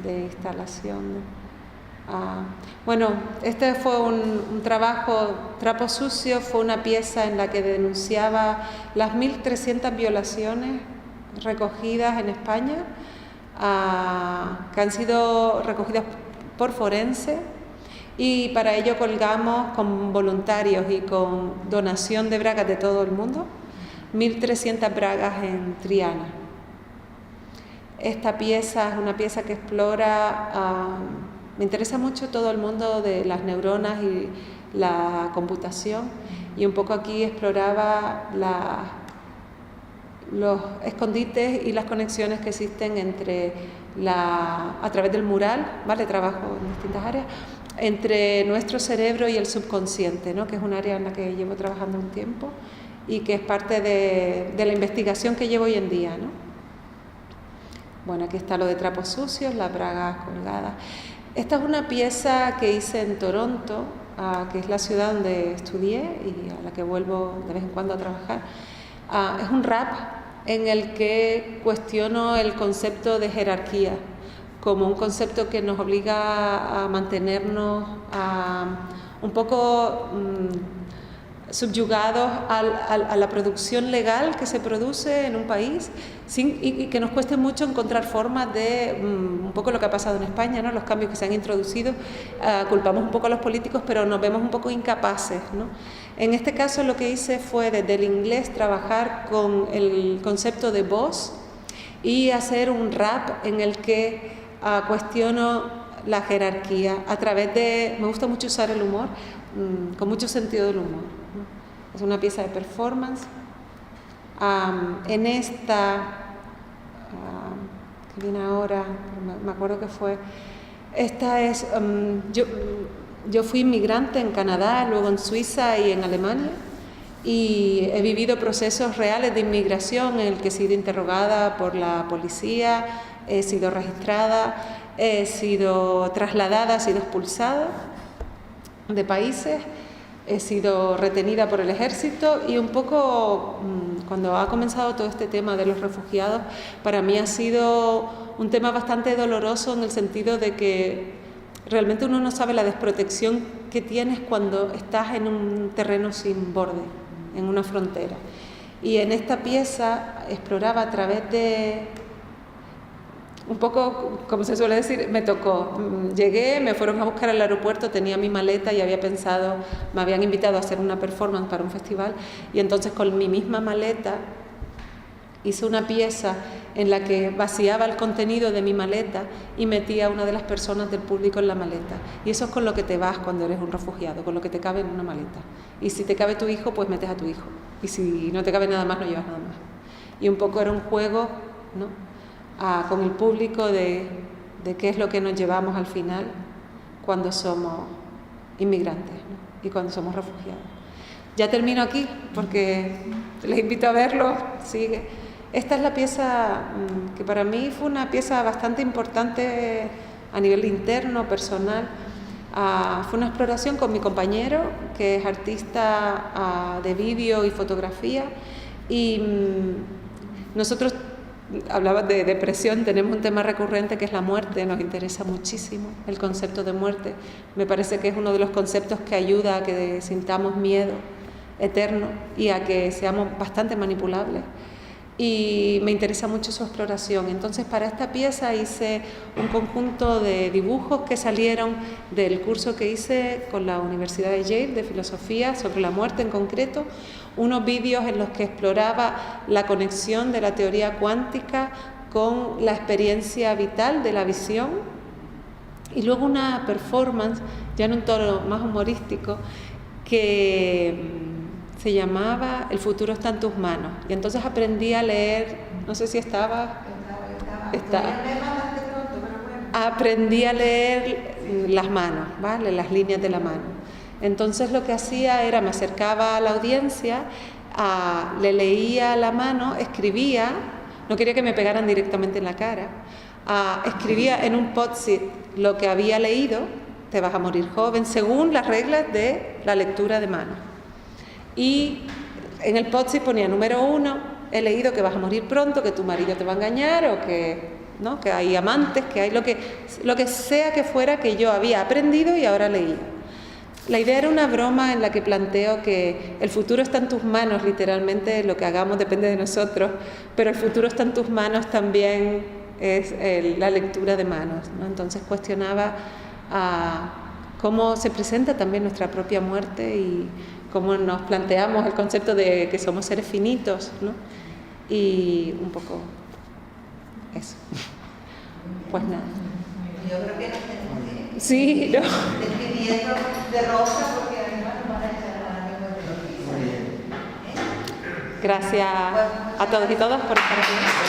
de instalación. Bueno, este fue un trabajo, Trapo Sucio, fue una pieza en la que denunciaba las 1.300 violaciones recogidas en España, que han sido recogidas por forense, y para ello colgamos con voluntarios y con donación de bragas de todo el mundo 1.300 bragas en Triana. Esta pieza es una pieza que explora, me interesa mucho todo el mundo de las neuronas y la computación, y un poco aquí exploraba los escondites y las conexiones que existen entre a través del mural, ¿vale? Trabajo en distintas áreas, entre nuestro cerebro y el subconsciente, ¿no? Que es un área en la que llevo trabajando un tiempo y que es parte de la investigación que llevo hoy en día, ¿no? Bueno, aquí está lo de Trapos Sucios, las bragas colgadas. Esta es una pieza que hice en Toronto, que es la ciudad donde estudié y a la que vuelvo de vez en cuando a trabajar. Es un rap en el que cuestiono el concepto de jerarquía como un concepto que nos obliga a mantenernos un poco subyugados a la producción legal que se produce en un país y que nos cueste mucho encontrar formas de un poco lo que ha pasado en España, ¿no? Los cambios que se han introducido, culpamos un poco a los políticos, pero nos vemos un poco incapaces, ¿no? En este caso lo que hice fue desde el inglés trabajar con el concepto de voz y hacer un rap en el que cuestiono la jerarquía a través de, me gusta mucho usar el humor, con mucho sentido del humor, ¿no? Es una pieza de performance. En esta, que viene ahora, me acuerdo que fue, esta es, yo fui inmigrante en Canadá, luego en Suiza y en Alemania, y he vivido procesos reales de inmigración en el que he sido interrogada por la policía, he sido registrada, he sido trasladada, he sido expulsada de países, he sido retenida por el ejército, y un poco cuando ha comenzado todo este tema de los refugiados, para mí ha sido un tema bastante doloroso en el sentido de que realmente uno no sabe la desprotección que tienes cuando estás en un terreno sin borde, en una frontera. Y en esta pieza exploraba a través de, un poco, como se suele decir, me tocó. Llegué, me fueron a buscar al aeropuerto, tenía mi maleta y había pensado, me habían invitado a hacer una performance para un festival, y entonces con mi misma maleta hice una pieza en la que vaciaba el contenido de mi maleta y metía a una de las personas del público en la maleta. Y eso es con lo que te vas cuando eres un refugiado, con lo que te cabe en una maleta. Y si te cabe tu hijo, pues metes a tu hijo. Y si no te cabe nada más, no llevas nada más. Y un poco era un juego, ¿no? Con el público de qué es lo que nos llevamos al final cuando somos inmigrantes, ¿no? Y cuando somos refugiados. Ya termino aquí porque les invito a verlo, sigue. Esta es la pieza que para mí fue una pieza bastante importante a nivel interno, personal. Fue una exploración con mi compañero, que es artista de vídeo y fotografía, y nosotros, hablabas de depresión, tenemos un tema recurrente que es la muerte, nos interesa muchísimo el concepto de muerte. Me parece que es uno de los conceptos que ayuda a que sintamos miedo eterno y a que seamos bastante manipulables. Y me interesa mucho su exploración. Entonces, para esta pieza hice un conjunto de dibujos que salieron del curso que hice con la Universidad de Yale de filosofía sobre la muerte en concreto, unos vídeos en los que exploraba la conexión de la teoría cuántica con la experiencia vital de la visión, y luego una performance ya en un tono más humorístico que se llamaba El futuro está en tus manos. Y entonces aprendí a leer, no sé si estaba. Aprendí a leer las manos, ¿vale? Las líneas de la mano. Entonces lo que hacía era, me acercaba a la audiencia, le leía la mano, escribía, no quería que me pegaran directamente en la cara, escribía en un post-it lo que había leído, te vas a morir joven, según las reglas de la lectura de mano. Y en el post-it ponía número 1, he leído que vas a morir pronto, que tu marido te va a engañar, o que, ¿no?, que hay amantes, que hay lo que sea que fuera que yo había aprendido y ahora leía. La idea era una broma en la que planteo que el futuro está en tus manos, literalmente lo que hagamos depende de nosotros, pero el futuro está en tus manos también es la lectura de manos, ¿no? Entonces cuestionaba cómo se presenta también nuestra propia muerte y cómo nos planteamos el concepto de que somos seres finitos, ¿no? Y un poco eso. Pues nada. Yo creo que nos tenemos que ir. Sí, ¿no? Despidiendo de Rosa, porque además nos van a echar a la lengua de los. Gracias a todos y todas por estar aquí.